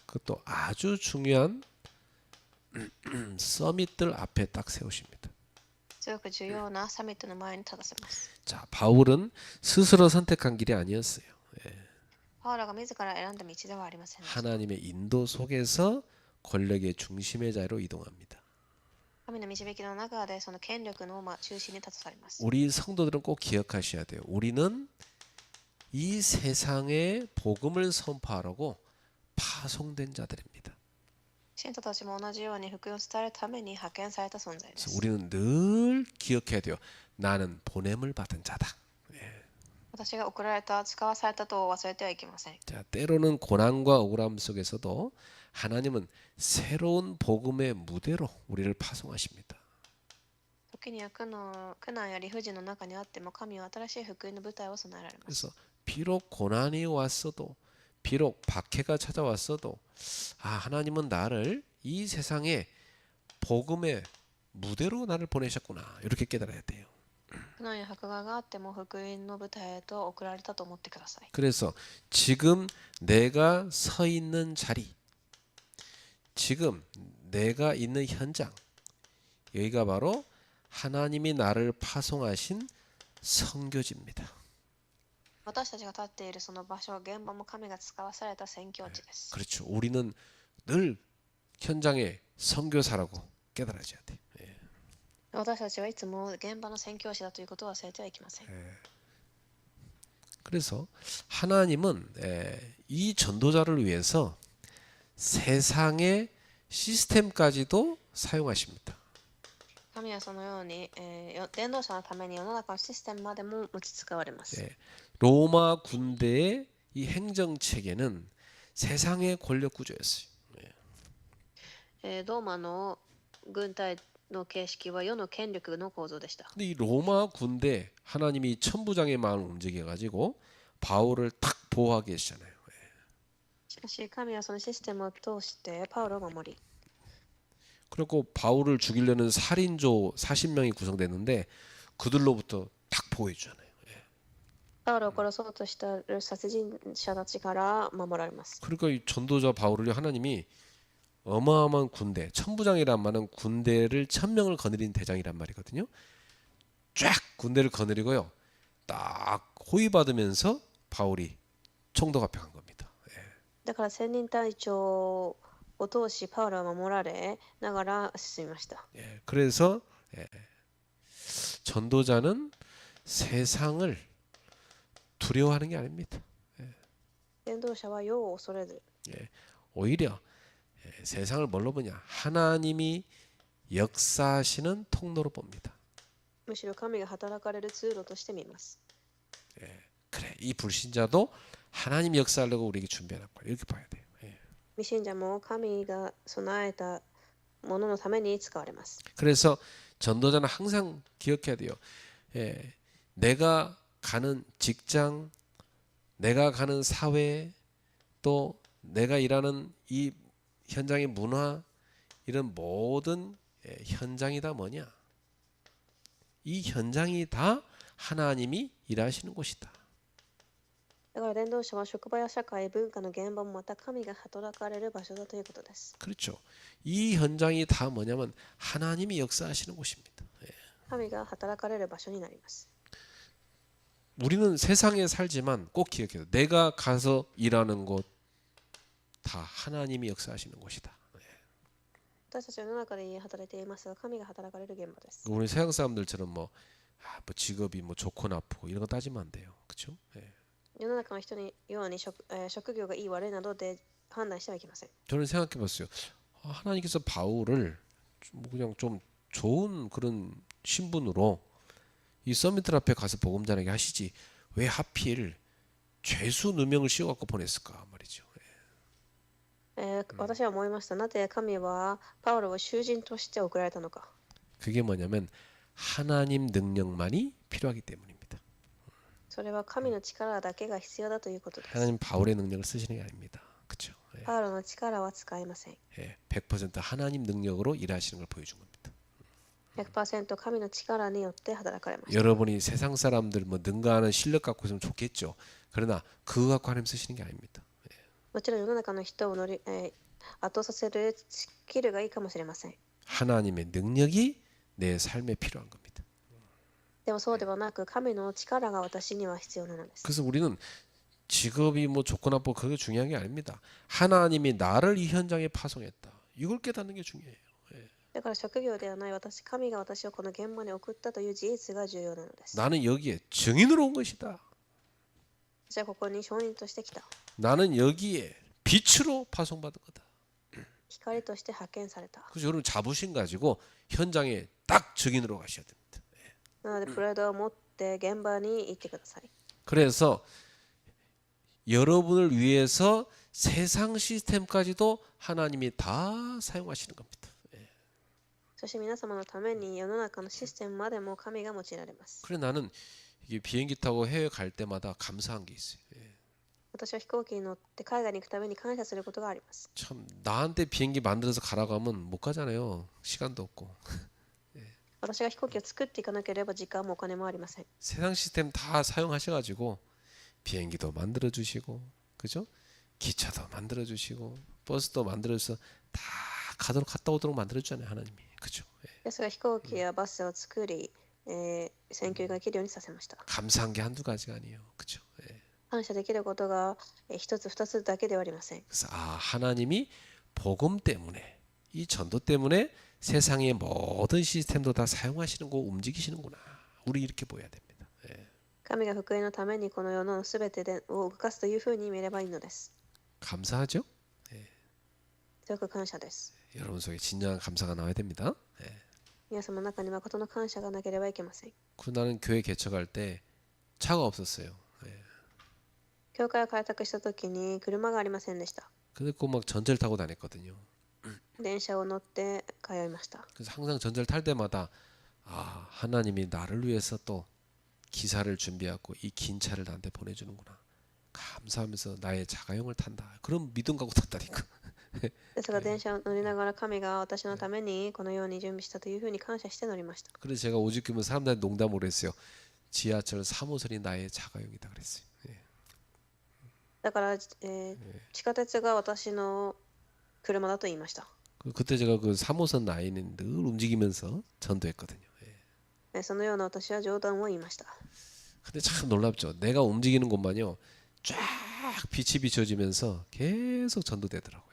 Speaker 1: 그것도 아주 중요한 서밋들 앞에 딱 세우십니다.
Speaker 2: すごく重要なサミットの前に立たせます。
Speaker 1: 자, 바울은 스스로 선택한 길이 아니었어요.
Speaker 2: パウロが自ら選んだ道ではありませんでした。
Speaker 1: 하나님의 인도 속에서 권력의 중심의 자리로 이동합니다.
Speaker 2: 神の導きの中でその権力の中心に立たされます。
Speaker 1: 우리 성도들은 꼭 기억하셔야 돼요. 우리는 이 세상에 복음을 선포하라고 파송된 자들입니다.
Speaker 2: 信徒たちも同じように福音を伝えるために派遣された存在で
Speaker 1: 그래서
Speaker 2: す。
Speaker 1: 우리는 늘 기억해야 돼요. 나는 보냄을 받은 자다.
Speaker 2: 私が送られた、使わされたと忘れてはいけません。
Speaker 1: 자, 때로는 고난과 억울함 속에서도 하나님은 새로운 복음의 무대로 우리를 파송하십니다.
Speaker 2: 時には苦難や理不尽の中にあっても、神は新しい福音の舞台を備えられます。
Speaker 1: 그래서 비록 고난이 왔어도 비록 박해가 찾아왔어도 하나님은 나를 이 세상에 복음의 무대로 나를 보내셨구나. 이렇게 깨달아야 돼요.
Speaker 2: 苦難や迫害があっても、福音の舞台へと送られたと思ってください。
Speaker 1: 그래서 지금 내가 서 있는 자리, 지금 내가 있는 현장, 여기가 바로 하나님이 나를 파송하신 선교지입니다.
Speaker 2: 私たちが立っているその場所は、現場も神が使わされた宣教地です。
Speaker 1: 그렇죠. 우리는 늘 현장의 선교사라고 깨달아져야 돼.
Speaker 2: 私たちはいつも現場の宣教師だということを忘れてはいけません。
Speaker 1: 그래서 하나님은 이 전도자를 위해서 세상의 시스템까지도 사용하십니다.
Speaker 2: 神はそのように、伝道者のために世の中のシステムまでも用い使われます。
Speaker 1: 로마 군대의 이 행정 체계는 세상의 권력 구조였어요.
Speaker 2: ローマの軍隊の形式は世の権力の構造でした。
Speaker 1: 근데 이 로마 군대 하나님이 천부장의 마음을 움직여 가지고 바울을 탁 보호하게 하시잖아요.
Speaker 2: しかし神はそのシステムを通してパウロを守り、
Speaker 1: 그리고 바울을 죽이려는 살인조 40명이 구성됐는데 그들로부터 탁 보호해 주잖아요.
Speaker 2: パウロを殺そうとした殺人者たちから守られます。
Speaker 1: 그러니까 이 전도자 바울을 하나님이 어마어마한 군대, 천부장이란 말은 군대를 1000명을 거느린 대장이란 말이거든요. 쫙 군대를 거느리고요. 딱 호위받으면서 바울이 총독 앞에 간 겁니다.
Speaker 2: だから千人隊長を通しパウロは守られながら進みました。
Speaker 1: 그래서 전도자는 세상을 두려워하는 게 아닙니다.
Speaker 2: 伝道者は世を恐れず、
Speaker 1: 오히려 세상을 뭘로 보냐? 하나님이 역사하시는 통로로 봅니다.
Speaker 2: むしろ神が働かれる通路として見ます。
Speaker 1: 그래, 이 불신자도 하나님 역사하려고 우리에게 준비해놨고 이렇게 봐야 돼요.
Speaker 2: 未信者も神が備えたもののために使われます。
Speaker 1: 그래서 전도자는 항상 기억해야 돼요. 내가 가는 직장, 내가 가는 사회, 또 내가 일하는 이 현장의 문화, 이런 모든 현장이 다 뭐냐? 이 현장이 다 하나님이 일하시는 곳이다.
Speaker 2: だから伝道者は職場や社会、文化の現場もまた神が働かれる場所だということです。
Speaker 1: 그렇죠. 이 현장이 다 뭐냐면 하나님이 역사하시는 곳입니다.
Speaker 2: 神が働かれる場所になります。
Speaker 1: 우리는 세상에 살지만 꼭 기억해요. 내가 가서 일하는 곳 다 하나님이 역사하시는 곳이다.
Speaker 2: 私たちは世の中で働いていますが、神が働かれる現場です。
Speaker 1: 우리 서양 사람들처럼 뭐 직업이 뭐 좋고 나쁘고 이런 거 따지면 안 돼요. 그렇죠?
Speaker 2: 世の中の人のように職業がいい悪いなどで判断してはいけません。
Speaker 1: 저는 생각해봤어요. 하나님께서 바울을 그냥 좀 좋은 그런 신분으로 이 서밋들 앞에 가서 복음 전하게 하시지 왜 하필 죄수 누명을 씌워갖고 보냈을까 말이죠.
Speaker 2: 私は思いました。なぜ神はパウロを囚人として送られたのか。
Speaker 1: 그게 뭐냐면 하나님 능력만이 필요하기 때문입니다.
Speaker 2: それは神の力だけが必要だということです。
Speaker 1: 하나님 바울의 능력을 쓰시는 게 아닙니다. 그렇죠?
Speaker 2: パウロの力は使えません。
Speaker 1: 100% 하나님 능력으로 일하시는 걸 보여준 겁니다.
Speaker 2: 100% 神の力によって働かれました。
Speaker 1: 여러분이 세상 사람들 뭐 능가하는 실력 갖고 있으면 좋겠죠. 그러나 그거 갖고 하나님 쓰시는 게 아닙니다.
Speaker 2: もちろん世の中の人を圧倒させるスキルがいいかもしれません。
Speaker 1: 하나님의 능력이 내 삶에 필요한 겁니다.
Speaker 2: でもそうではなく、神の力が私には必要なのです。
Speaker 1: 그래서 우리는 직업이 뭐 좋고 나쁘고 그게 중요한 게 아닙니다. 하나님이 나를 이 현장에 파송했다. 이걸 깨닫는 게 중요해요.
Speaker 2: だから職業ではない神が私をこの現場に送ったという事実が重要なのです。
Speaker 1: 나는 여기에 증인으로 온 것이다.
Speaker 2: 私はここに証人として来た。
Speaker 1: 나는 여기에 빛으로 파송받은 거다.
Speaker 2: 光として派遣された。
Speaker 1: 그래서 여러분 자부심 가지고 현장에 딱 증인으로 가셔야 됩니다.
Speaker 2: なのでプライドを持って現場に行ってください。
Speaker 1: 그래서 여러분을 위해서 세상 시스템까지도 하나님이 다 사용하시는 겁니다.
Speaker 2: そして皆様のために世の中のシステムまでも神が用いられます。
Speaker 1: 그래 나는 이게 비행기 타고 해외 갈 때마다 감사한 게 있어요.
Speaker 2: 私は飛行機に乗って海外に行くために感謝することがあります。
Speaker 1: 참 나한테 비행기 만들어서 가라고 하면 못 가잖아요. 시간도 없고.
Speaker 2: 私が飛行機を作っていかなければ時間もお金もありません。
Speaker 1: 세상 시스템 다 사용하셔가지고 비행기도 만들어 주시고, 그죠? 기차도 만들어 주시고, 버스도 만들어서 다 갔다 오도록 만들어 주잖아요, 하나님이, 그죠?
Speaker 2: ですが飛行機やバスを作り、選挙ができるようにさせました。
Speaker 1: 감사한 게 한두 가지가 아니에요, 그죠?
Speaker 2: 感謝できることが一つ二つだけではありません。
Speaker 1: 그래서 하나님이 복음 때문에 이 전도 때문에 세상의 모든 시스템도 다 사용하시는 거 움직이시는구나. 우리 이렇게 보여야 됩니다.
Speaker 2: 神が福音のためにこの世のすべてを動かすというふうに見ればいいのです。
Speaker 1: 감사하죠?
Speaker 2: すごく感謝です。
Speaker 1: 여러분 속에 진정한 감사가 나와야 됩니다.
Speaker 2: 皆様の中に誠の感謝がなければいけません。
Speaker 1: 그 나는 교회 개척할 때 차가 없었어요.
Speaker 2: 教会を開拓した時に車がありませんでした。
Speaker 1: 근데 꼭 막 전철 타고 다녔거든요.
Speaker 2: 電車を乗って通いました。
Speaker 1: 그래서 항상 전철 탈 때마다 하나님이 나를 위해서 또 기사를 준비하고 이 긴 차를 나한테 보내주는구나. 감사하면서 나의 자가용을 탄다. 그런 믿음 갖고 탔다니까.
Speaker 2: ですが電車を乗りながら神が私のためにこのように準備したというふうに感謝して乗りました。
Speaker 1: 그래서 제가 오직 그러면 사람들한테 농담으로 했어요. 지하철 3호선이 나의 자가용이다 그랬어요.
Speaker 2: だから、地下鉄が私の車だと言いました。
Speaker 1: 그때 제가 그 3호선 라인은 늘 움직이면서 전도했거든요.
Speaker 2: そのような私は冗談を言いました。
Speaker 1: 근데 참 놀랍죠. 내가 움직이는 곳만요. 쫙 빛이 비춰지면서 계속 전도되더라고요.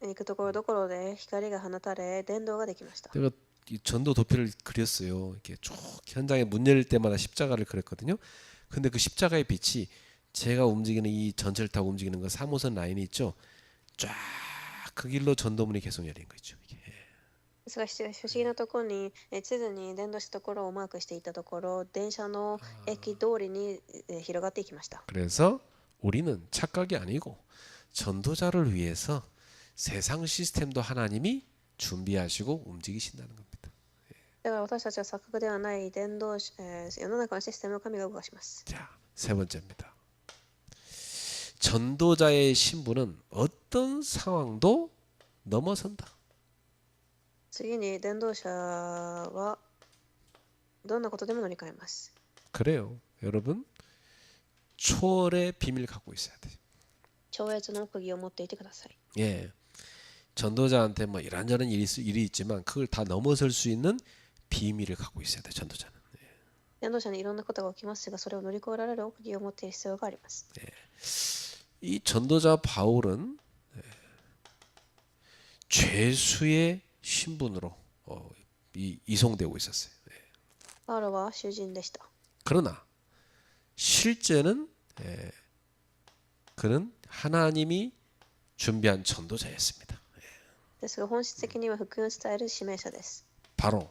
Speaker 2: 行くところどころで光が放たれ伝道ができました。
Speaker 1: 내가 이 전도 도표를 그렸어요. 이렇게 쭉 현장에 문 열릴 때마다 십자가를 그렸거든요. 근데 그 십자가의 빛이 제가 움직이는 이 전철 타고 움직이는 그 3호선 라인이 있죠. 쫙 그 길로 전도문이 계속 열린 거죠. 이게.
Speaker 2: ですが不思議なところに地図に伝道したところをマークしていたところ電車の駅通りに広がっていきました。
Speaker 1: 그래서 우리는 착각이 아니고 전도자를 위해서 세상 시스템도 하나님이 준비하시고 움직이신다는 겁니다.
Speaker 2: だから私たちは錯覚ではない伝道、世の中のシステムを神が動かします。
Speaker 1: 자, 세 번째입니다. 전도자의 신분은 어떤 상황도 넘어선다.
Speaker 2: 次に伝道者はどんなことでも乗り換えます。
Speaker 1: 그래요. 여러분 초월의 비밀 갖고 있어야 돼요.
Speaker 2: 超越の奥義を持っていてください。
Speaker 1: 예. 전도자한테 뭐 이런저런 일이 있지만 그걸 다 넘어설 수 있는 비밀을 갖고 있어야 돼. 전도자는.
Speaker 2: 伝道者にいろんなことが起きますがそれを乗り越えられる奥義を持っている必要があります。
Speaker 1: 이 전도자 바울은 죄수의 신분으로 이송되고 있었어요.
Speaker 2: パウロは囚人でした。
Speaker 1: 그러나 실제는 그는 하나님이 준비한 전도자였습니다.
Speaker 2: ですが本質的には福音を伝える使命者です。
Speaker 1: 바로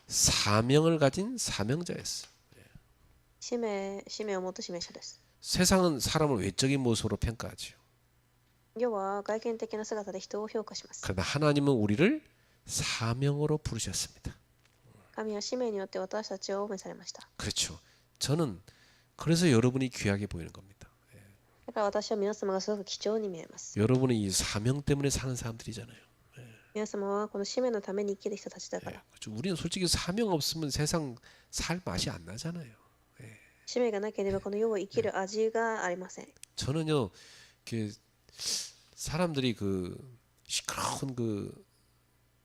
Speaker 1: 사명을 가진 사명자였어요.
Speaker 2: 使命を持つ使命者です。
Speaker 1: 세상은 사람을 외적인 모습으로 평가하죠.
Speaker 2: 世は外見的な姿で人を評価します。
Speaker 1: 그러나 하나님은 우리를 사명으로 부르셨습니다.
Speaker 2: 神は使命によって私たちを召されました。
Speaker 1: 그렇죠. 저는 그래서 여러분이 귀하게 보이는 겁니다.
Speaker 2: だから私は皆様がすごく貴重に見えます。
Speaker 1: 여러분은 이 사명 때문에 사는 사람들이잖아요.
Speaker 2: 皆様はこの使命のために生きる人たちだから。
Speaker 1: 그렇죠. 우리는 솔직히 사명 없으면 세상 살 맛이 안 나잖아요.
Speaker 2: 使命がなければこの世を生きる味がありません。
Speaker 1: 저는요, 그 사람들이 그 시끄러운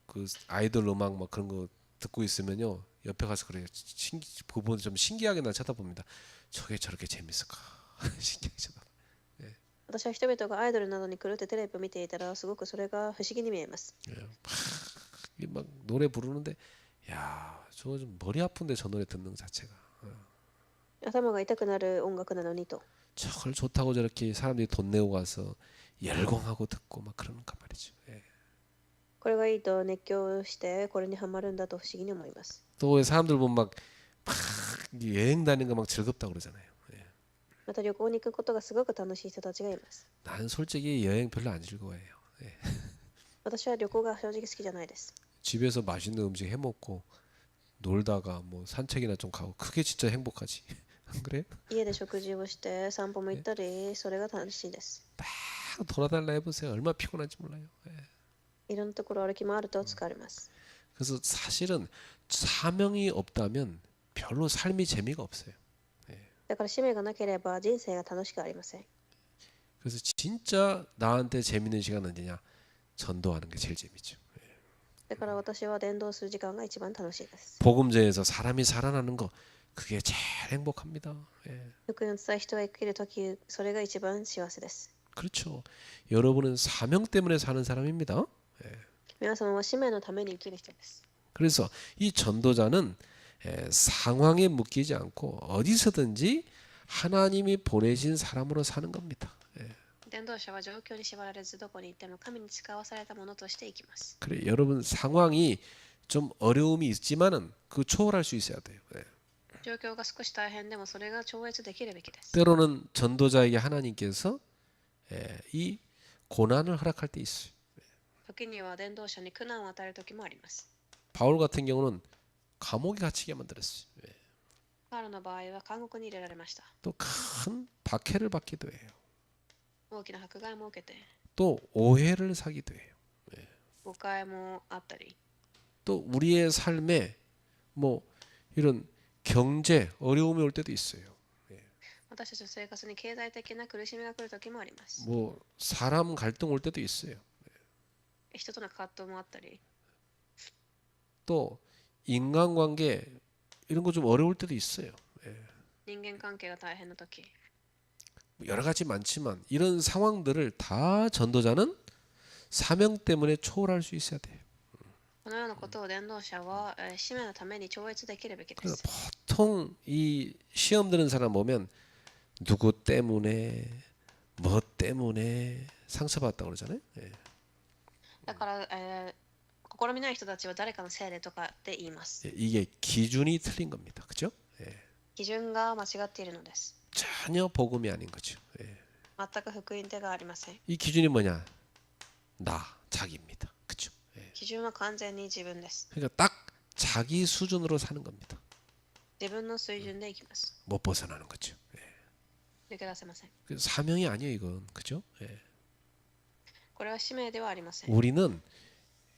Speaker 1: 그 아이돌 음악 막 그런 거 듣고 있으면요, 옆에 가서 그래요. 그분 좀 신기하게 나 쳐다봅니다. 저게 저렇게 재밌을까? 신기하게 쳐다봐.
Speaker 2: 私は人々がアイドルなどに狂ってテレビを見ていたらすごくそれが不思議に見えます。
Speaker 1: 막 노래 부르는데, 야, 저 좀 머리 아픈데 저 노래 듣는 것 자체가.
Speaker 2: 頭が痛くなる音楽なのにと。
Speaker 1: 저걸 좋다고 저렇게 사람들이 돈 내고 가서 열광하고 듣고 막 그러는가 말이죠. 예.
Speaker 2: これがいいと熱狂してこれにハマるんだと不思議に思います。
Speaker 1: 또 왜 사람들 보면 막 여행 다니는 거 막 즐겁다 그러잖아요. 예.
Speaker 2: また旅行に行くことがすごく楽しい人たちがいます。
Speaker 1: 나는 솔직히 여행 별로 안 즐거워해요. 예.
Speaker 2: 私は旅行が正直好きじゃないです。
Speaker 1: 집에서 맛있는 음식 해 먹고 놀다가 뭐 산책이나 좀 가고 그게 진짜 행복하지. 안 그래요?
Speaker 2: 家で食事をして散歩も行ったり、それが楽しいです。
Speaker 1: 돌아달라 해보세요. 얼마나 피곤한지 몰라요. 예.
Speaker 2: いろんなところ歩き回ると疲れます。
Speaker 1: 그래서 사실은 사명이 없다면 별로 삶이 재미가 없어요.
Speaker 2: だから使命がなければ人生が楽しくありません。
Speaker 1: 그래서 진짜 나한테 재밌는 시간은 언제냐? 전도하는 게 제일 재밌죠.
Speaker 2: だから私は伝道する時間が一番楽しいです。
Speaker 1: 복음제에서 사람이 살아나는 거 그게 제일 행복합니다. 예.
Speaker 2: 福音を伝え人が生きるとき、それが一番幸せです。
Speaker 1: 그렇죠. 여러분은 사명 때문에 사는 사람입니다.
Speaker 2: 皆様は使命のために生きる人です。
Speaker 1: 그래서 이 전도자는 상황에 묶이지 않고 어디서든지 하나님이 보내신 사람으로 사는 겁니다.
Speaker 2: 伝道者は状況に縛られずどこに行っても神に使わされたものとして生きます。
Speaker 1: 그래 여러분 상황이 좀 어려움이 있지만은 그 초월할 수 있어야 돼요.
Speaker 2: 状況が少し大変でもそれが超越できるべきです。
Speaker 1: 때로는 전도자에게 하나님께서 이 고난을 허락할 때 있어요.
Speaker 2: 時には伝道者に苦難を与える時もあります。
Speaker 1: 바울 같은 경우는 감옥에 갇히게 만들었어요.
Speaker 2: パウロの場合は監獄に入れられました。
Speaker 1: 또 큰 박해를 받기도 해요.
Speaker 2: 大きな迫害も受けて、
Speaker 1: 또 오해를 사기도 해요.
Speaker 2: 誤解もあったり、
Speaker 1: 또 우리의 삶에 뭐 이런 경제 어려움이 올 때도 있어요.
Speaker 2: 私たちの生活に経済的な苦しみが来る時もあります。
Speaker 1: 뭐 사람 갈등 올 때도 있어요.
Speaker 2: 人との葛藤もあったり、
Speaker 1: 또 인간관계 이런 거 좀 어려울 때도 있어요.
Speaker 2: 人間関係が大変な時、
Speaker 1: 여러 가지 많지만 이런 상황들을 다 전도자는 사명 때문에 초월할 수 있어야 돼요.
Speaker 2: このようなことを伝道者は使命のために超越できるべきで
Speaker 1: 그래서
Speaker 2: す。
Speaker 1: 보통 이 시험 드는 사람 보면 누구 때문에 뭐 때문에 상처받았다고 그러잖아요.
Speaker 2: だから、試みない人たちは誰かのせいでとかって言います。
Speaker 1: 이게 기준이 틀린 겁니다. 그죠?
Speaker 2: 基準が間違っているのです。
Speaker 1: 전혀 복음이 아닌 거죠.
Speaker 2: 全く福音手がありません。
Speaker 1: 이 기준이 뭐냐? 나, 자기입니다. 그죠?
Speaker 2: 基準は完全に自分です。
Speaker 1: 그러니까 딱 자기 수준으로 사는 겁니다.
Speaker 2: 自分の水準でいきます。
Speaker 1: 못 벗어나는 거죠.
Speaker 2: 抜け出せません。
Speaker 1: 그 사명이 아니에요, 이건. 그죠?
Speaker 2: これは使命ではありません。
Speaker 1: 우리는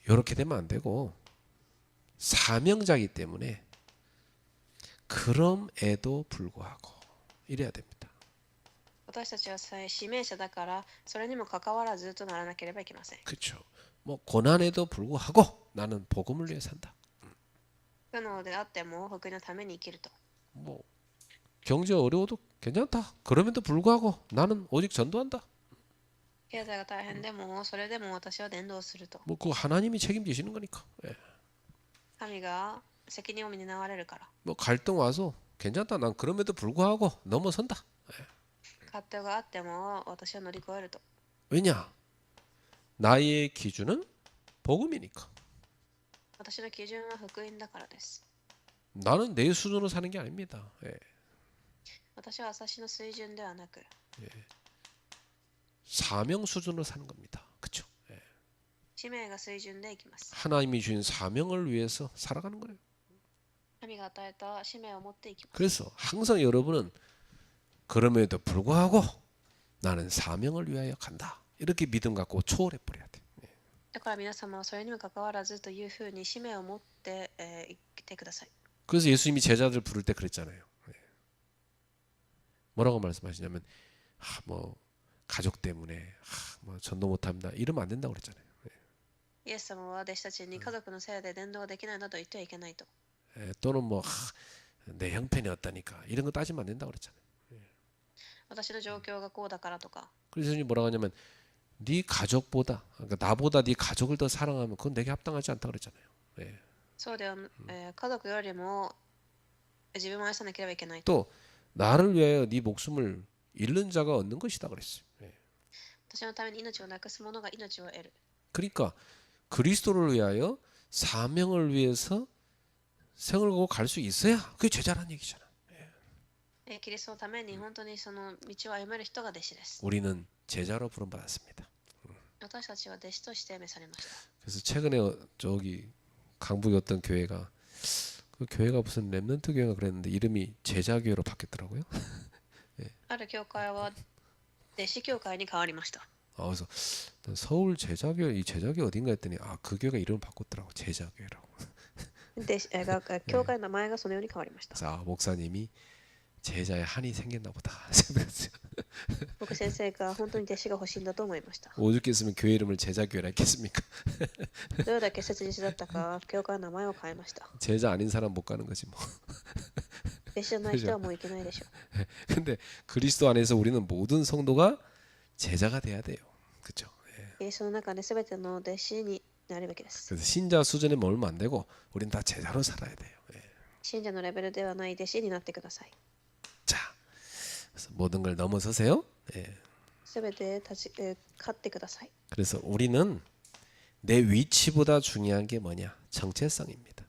Speaker 1: 이렇게 되면 안 되고 사명자이기 때문에 그럼에도 불구하고 이래야 됩니다.
Speaker 2: 私たちは使命者だから、それにもかかわらずとならなければいけません。
Speaker 1: 그렇죠. 뭐 고난에도 불구하고 나는 복음을 위해 산다.
Speaker 2: 不能であっても福音のために生きると。
Speaker 1: 뭐 경제 어려워도 괜찮다. 그럼에도 불구하고 나는 오직 전도한다.
Speaker 2: 経済が大変でも、それでも私は伝道すると。
Speaker 1: 뭐 그 하나님이 책임지시는 거니까.
Speaker 2: 神が責任を担われるから。
Speaker 1: 뭐 갈등 와서 괜찮다. 난 그럼에도 불구하고 넘어선다.
Speaker 2: 葛藤があっても私は乗り越えると。
Speaker 1: 왜냐? 나의 기준은 복음이니까.
Speaker 2: 私の基準は福音だからです。
Speaker 1: 나는 내 수준으로 사는 게 아닙니다.
Speaker 2: 私は私の水準ではなく、
Speaker 1: 사명 수준으로 사는 겁니다. 그렇죠?
Speaker 2: 使命が水準でいきます。
Speaker 1: 하나님이 주신 사명을 위해서 살아가는 거예요.
Speaker 2: 神が与えた使命を持っていきます。
Speaker 1: 그래서 항상 여러분은 그럼에도 불구하고 나는 사명을 위하여 간다. 이렇게 믿음 갖고 초월해 버려야 돼.
Speaker 2: だから皆様はそれにもかかわらずというふうに使命を持って、生きてください。
Speaker 1: 그래서 예수님이 제자들 부를 때 그랬잖아요. 뭐라고 말씀하시냐면 뭐 가족 때문에 뭐 전도 못합니다. 이러면 안 된다고 그랬잖아요.
Speaker 2: イエス様は弟子たちに家族のせいで伝道ができないなど言ってはいけないと。
Speaker 1: 또는 뭐 내 형편이 어떠니까 이런 거 따지면 안 된다고 그랬잖아요.
Speaker 2: 私の状況がこうだからとか。
Speaker 1: 그래서 예수님이 뭐라고 하냐면 네 가족보다 그러니까 나보다 네 가족을 더 사랑하면 그건 내게 합당하지 않다 그랬잖아요.
Speaker 2: そうでは、家族よりも自分を愛さなければいけない。
Speaker 1: 또 나를 위하여 네 목숨을 잃는 자가 얻는 것이다 그랬어요. 예.
Speaker 2: 私のために命をなくす者が命を得る。
Speaker 1: 그러니까 그리스도를 위하여 사명을 위해서 생을 걸고 갈 수 있어야 그게 제자란 얘기잖아.
Speaker 2: キリストのために本当にその道を歩める人が弟子です。
Speaker 1: 우리는 제자로 부름받았습니다.
Speaker 2: 私たちは弟子として召されました。
Speaker 1: 그래서 최근에 저기 강북의 어떤 교회가 그 교회가 무슨 렘넌트 교회가 그랬는데 이름이 제자교회로 바뀌었더라고요.
Speaker 2: ある教会は弟子教会に変わりました。
Speaker 1: 그래서 서울 제자교회 이 제자교회 어딘가 했더니 그 교회가 이름을 바꿨더라고. 제자교회라고.
Speaker 2: 教会の名前がそのように変わりました。
Speaker 1: 그래서 목사님이 제자에 한이 생겼나 보다 생각했어요.
Speaker 2: 僕先生が本当に弟子が欲しいんだと思いました。
Speaker 1: 오죽했으면 교회 이름을 제자교회라 했겠습니까?
Speaker 2: どれだけ切実だったか、教会の名前を変えました。
Speaker 1: 제자 아닌 사람 못 가는 거지 뭐.
Speaker 2: 弟子じゃない人はもういけないでしょう。
Speaker 1: 근데 그리스도 안에서 우리는 모든 성도가 제자가 돼야 돼요. 그렇죠?
Speaker 2: キリストの中で全ての弟子になるべきです。
Speaker 1: 그래서 신자 수준에 머물면 안 되고 우리는 다 제자로 살아야 돼요.
Speaker 2: 信者のレベルではない弟子になってください。
Speaker 1: 자, 그래서 모든 걸 넘어서세요.
Speaker 2: 全て勝ってください。
Speaker 1: 그래서 우리는 내 위치보다 중요한 게 뭐냐? 정체성입니다.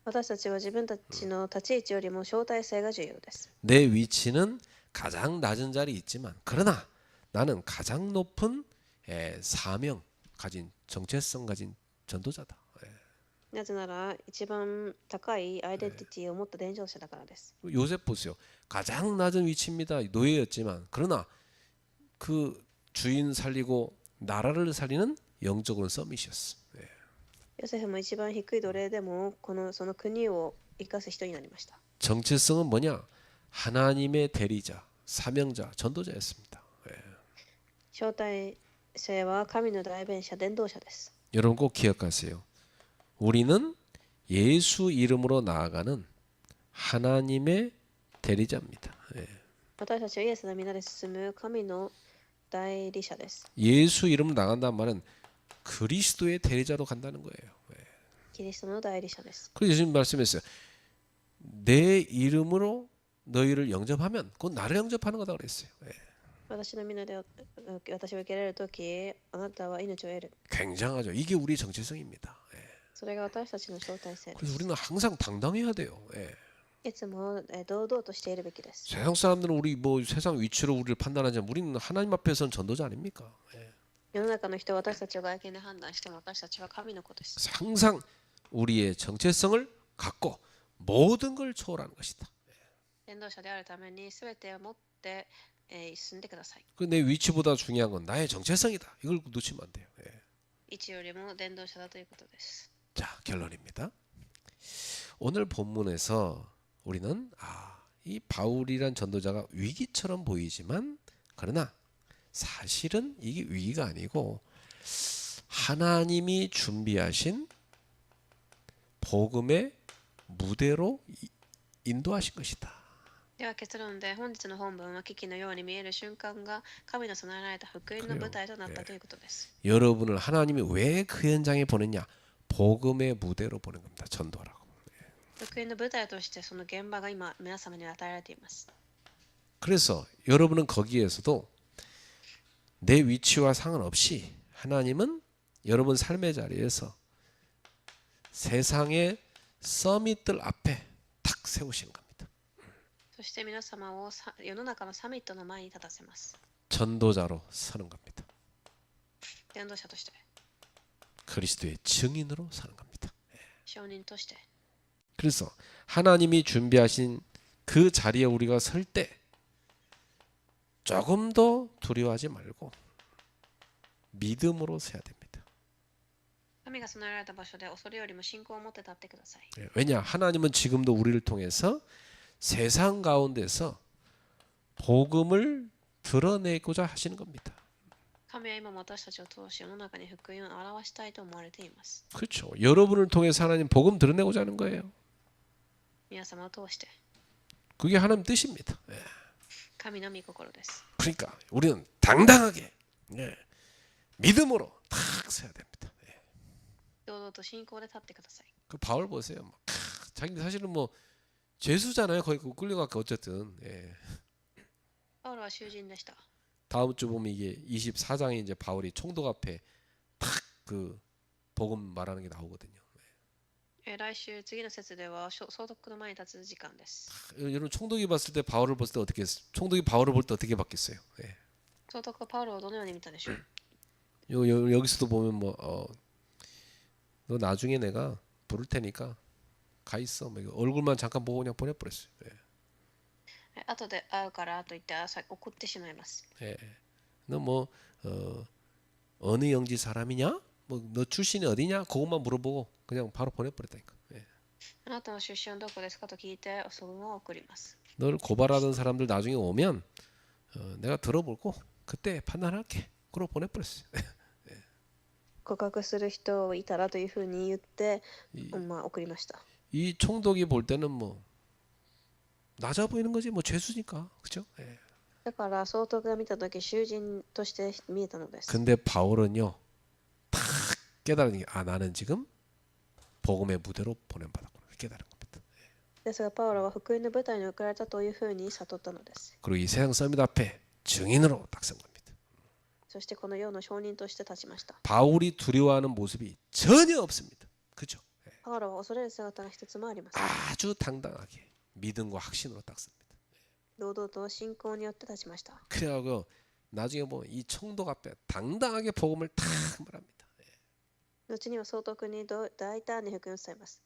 Speaker 2: 私たちは自分たちの立ち位置よりも招待性が重要です。
Speaker 1: 내 위치는 가장 낮은 자리에 있지만 그러나 나는 가장 높은 사명 가진 정체성 가진 전도자다.
Speaker 2: なぜなら一番高いアイデンティティを持った伝承者だからです。
Speaker 1: 요셉 보세요. 가장 낮은 위치입니다. 노예였지만 그러나 그 주인 살리고 나라를 살리는 영적으로는 서밋이었어.
Speaker 2: ヨセフも一番低い奴隷でもその国を生かす人になりました。
Speaker 1: 정체성은 뭐냐? 하나님의 대리자, 사명자, 전도자였습니다.
Speaker 2: 招待性は神の代弁者、伝道者です。
Speaker 1: 여러분 꼭 기억하세요. 우리는 예수 이름으로 나아가는 하나님의 대리자입니다.
Speaker 2: 私たちはイエスの皆で進む神の代理者です。
Speaker 1: 예수 이름으로 나간다는 말은 그리스도의 대리자로 간다는 거예요.
Speaker 2: キリストの代理者です。
Speaker 1: 그래서 예수님 말씀했어요. 내 이름으로 너희를 영접하면 그건 나를 영접하는 거다 그랬어요.
Speaker 2: 私の皆で私を受けられるとき、あなたは命を得る。
Speaker 1: 굉장하죠. 이게 우리 정체성입니다.
Speaker 2: それが私たちの招待性で
Speaker 1: 그래서
Speaker 2: す。
Speaker 1: 우리는 항상 당당해야 돼요.
Speaker 2: いつも堂々としているべきです。
Speaker 1: 세상 사람들은 우리 뭐 세상 위치로 우리를 판단하지만 우리는 하나님 앞에서는 전도자 아닙니까?
Speaker 2: 世の中の人は私たちを外見で判断しても私たちは神の子です。
Speaker 1: 그래서 항상 우리의 정체성을 갖고 모든 걸 초월하는 것이다.
Speaker 2: 伝道者であるために全てを持って進んでください。
Speaker 1: 그 내 위치보다 중요한 건 나의 정체성이다. 이걸 놓치면 안 돼요.
Speaker 2: 位置よりも伝道者だということです。
Speaker 1: 자, 결론입니다. 오늘 본문에서 우리는 이 바울이란 전도자가 위기처럼 보이지만 그러나 사실은 이게 위기가 아니고 하나님이 준비하신 복음의 무대로 인도하신 것이다.
Speaker 2: では結論で本日の本文は危機のように見える瞬間が神の備えられた福音の舞台となったということです。
Speaker 1: 여러분을 하나님이 왜 그 현장에 보냈냐? 복음의 무대로 보낸 겁니다. 전도라고.
Speaker 2: 福音の舞台としてその現場が今皆様に与えられています。
Speaker 1: 그래서 여러분은 거기에서도 내 위치와 상관없이 하나님은 여러분 삶의 자리에서 세상의 서밋들 앞에 탁 세우시는 겁니다.
Speaker 2: そして皆様を世の中のサミットの前に立たせます。
Speaker 1: 전도자로 서는 겁니다.
Speaker 2: 伝道者として、
Speaker 1: 그리스도의 증인으로 서는 겁니다.
Speaker 2: 証人として、
Speaker 1: 그래서 하나님이 준비하신 그 자리에 우리가 설 때 조금 더 두려워하지 말고 믿음으로 서야 됩니다.
Speaker 2: 神が備えられた場所で恐れよりも信仰を持って立ってください。
Speaker 1: 왜냐? 하나님은 지금도 우리를 통해서 세상 가운데서 복음을 드러내고자 하시는 겁니다.
Speaker 2: 神は今も私たちを通し世の中に福音を表したいと思われています。
Speaker 1: 그렇죠. 여러분을 통해서 하나님 복음 드러내고자 하는 거예요.
Speaker 2: 皆様を通して、
Speaker 1: 그게 하나님 뜻입니다.
Speaker 2: 神の御心です。
Speaker 1: 그러니까 우리는 당당하게 믿음으로 탁 서야 됩니다.
Speaker 2: 堂々と信仰で立ってください。
Speaker 1: 그 바울 보세요. 자기 사실은 뭐 죄수잖아요. 거의 그 끌려갔고 어쨌든. 예.
Speaker 2: パウロは囚人でした。
Speaker 1: 다음 주 보면 이게 24장에 이제 바울이 총독 앞에 탁 그 복음 말하는 게 나오거든요.
Speaker 2: 来週、次の節では総督の前に立つ時間です。
Speaker 1: 여러분 총독이 봤을 때 바울을 봤을 때 어떻게 총독이 바울을 볼 때 어떻게 봤겠어요? 예.
Speaker 2: 総督はパウロをどのように見たでしょう。
Speaker 1: 여기서도 보면 뭐 너 나중에 내가 부를 테니까 가 있어. 뭐 얼굴만 잠깐 보고 그냥 보내버렸어요. 예.
Speaker 2: 後で会うからと言って怒ってしまいます。
Speaker 1: 예. 너 뭐 어느 영지 사람이냐? 뭐 너 출신이 어디냐? 그것만 물어보고 그냥 바로 보내버렸다니까. 예.
Speaker 2: あなたの出身はどこですかと聞いて、そのまま送ります。
Speaker 1: 너를 고발하던 사람들 나중에 오면 내가 들어보고 그때 판단할게. 그러고 보내버렸어요.
Speaker 2: 告白する人いたらというふうに言って、送りました。
Speaker 1: 이 총독이 볼 때는 뭐 낮아 보이는 거지 뭐 죄수니까 그죠? 예.
Speaker 2: だから総督が見たとき囚人として見えたのです。
Speaker 1: 근데 바울은요 탁 깨달은 게 나는 지금 복음의 무대로 보냄받았구나 깨달은 겁니다.
Speaker 2: ですがパウロは福音の舞台に送られたというふうに悟ったのです。
Speaker 1: 그리고 이 세상 서밋 앞에 증인으로 딱 선 겁니다.
Speaker 2: そしてこの世の証人として立ちました。
Speaker 1: 바울이 두려워하는 모습이 전혀 없습니다. 그죠?
Speaker 2: パウロは恐れる姿が一つもありません。
Speaker 1: 아주 당당하게 믿음과 확신으로 딱 섭니다.
Speaker 2: 堂々と信仰によって立ちました。
Speaker 1: 그래가지고 나중에 보면 이 총독 앞에 당당하게 복음을 탁 말합니다.
Speaker 2: 後には総督に大胆に福音を伝えます。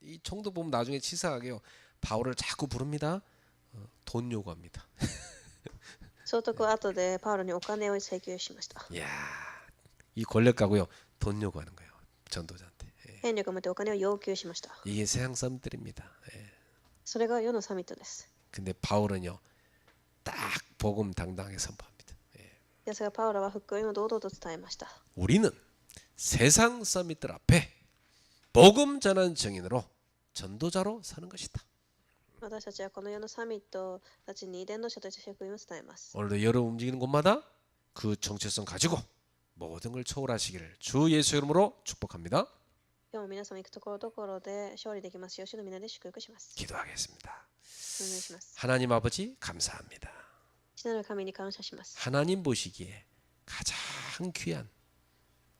Speaker 1: 이 총독 보면 나중에 치사하게요 바울을 자꾸 부릅니다. 돈 요구합니다.
Speaker 2: 総督は後でパウロにお金を請求しました。
Speaker 1: 이야, 이 권력 가고요 돈 요구하는 거예요 전도자한테. 예.
Speaker 2: 権力を持ってお金を要求しました。
Speaker 1: 이게 세상 사람들입니다. 예.
Speaker 2: それが世のサミットです。
Speaker 1: 근데 바울은요 딱 복음 당당하게 선포합니다. 예.
Speaker 2: ですがパウロは福音を堂々と伝えました。
Speaker 1: 우리는 세상 서밋들 앞에 복음 전하는 증인으로 전도자로 서는 것이다.
Speaker 2: 私たちはこの世のサミットたちに伝道者として福音を伝えます。
Speaker 1: 오늘도 여러분 움직이는 곳마다 그 정체성 가지고 모든 걸 초월하시기를 주 예수 이름으로 축복합니다.
Speaker 2: 今日も皆様行くところどころで勝利できますよう主の皆で祝福します。
Speaker 1: 기도하겠습니다.
Speaker 2: お願いします。
Speaker 1: 하나님 아버지 감사합니다.
Speaker 2: 父なる神に感謝します。
Speaker 1: 하나님 보시기에 가장 귀한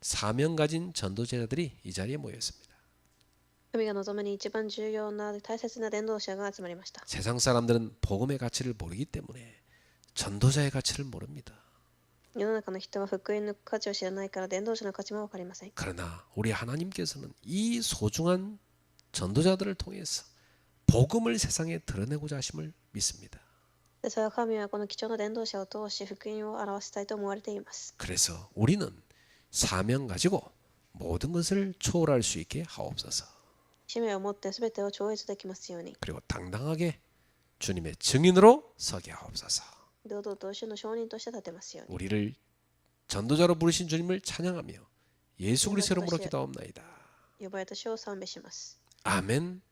Speaker 1: 사명 가진 전도자들이 이 자리에 모였습니다.
Speaker 2: 神が望むに一番重要な大切な伝道者が集まりました。
Speaker 1: 세상 사람들은 복음의 가치를 모르기 때문에 전도자의 가치를 모릅니다.
Speaker 2: 世の中の人は福音の価値を知らないから伝道者の価値も分かりません。
Speaker 1: 그러나 우리 하나님께서는 이 소중한 전도자들을 통해서 복음을 세상에 드러내고자 하심을 믿습니다.
Speaker 2: ですが神はこの貴重な伝道者を通し福音を表したいと思われています。
Speaker 1: 그래서 우리는 사명 가지고 모든 것을 초월할 수 있게 하옵소서.
Speaker 2: 使命を持って全てを超越できますように。
Speaker 1: 그리고 당당하게 주님의 증인으로 서게 하옵소서.
Speaker 2: 堂々と主の証人として立てますように。
Speaker 1: 우리를 전도자로 부르신 주님을 찬양하며 예수 그리스도 이름으로 기도하옵나이다.
Speaker 2: 呼ばれた主を賛美します。
Speaker 1: 아멘.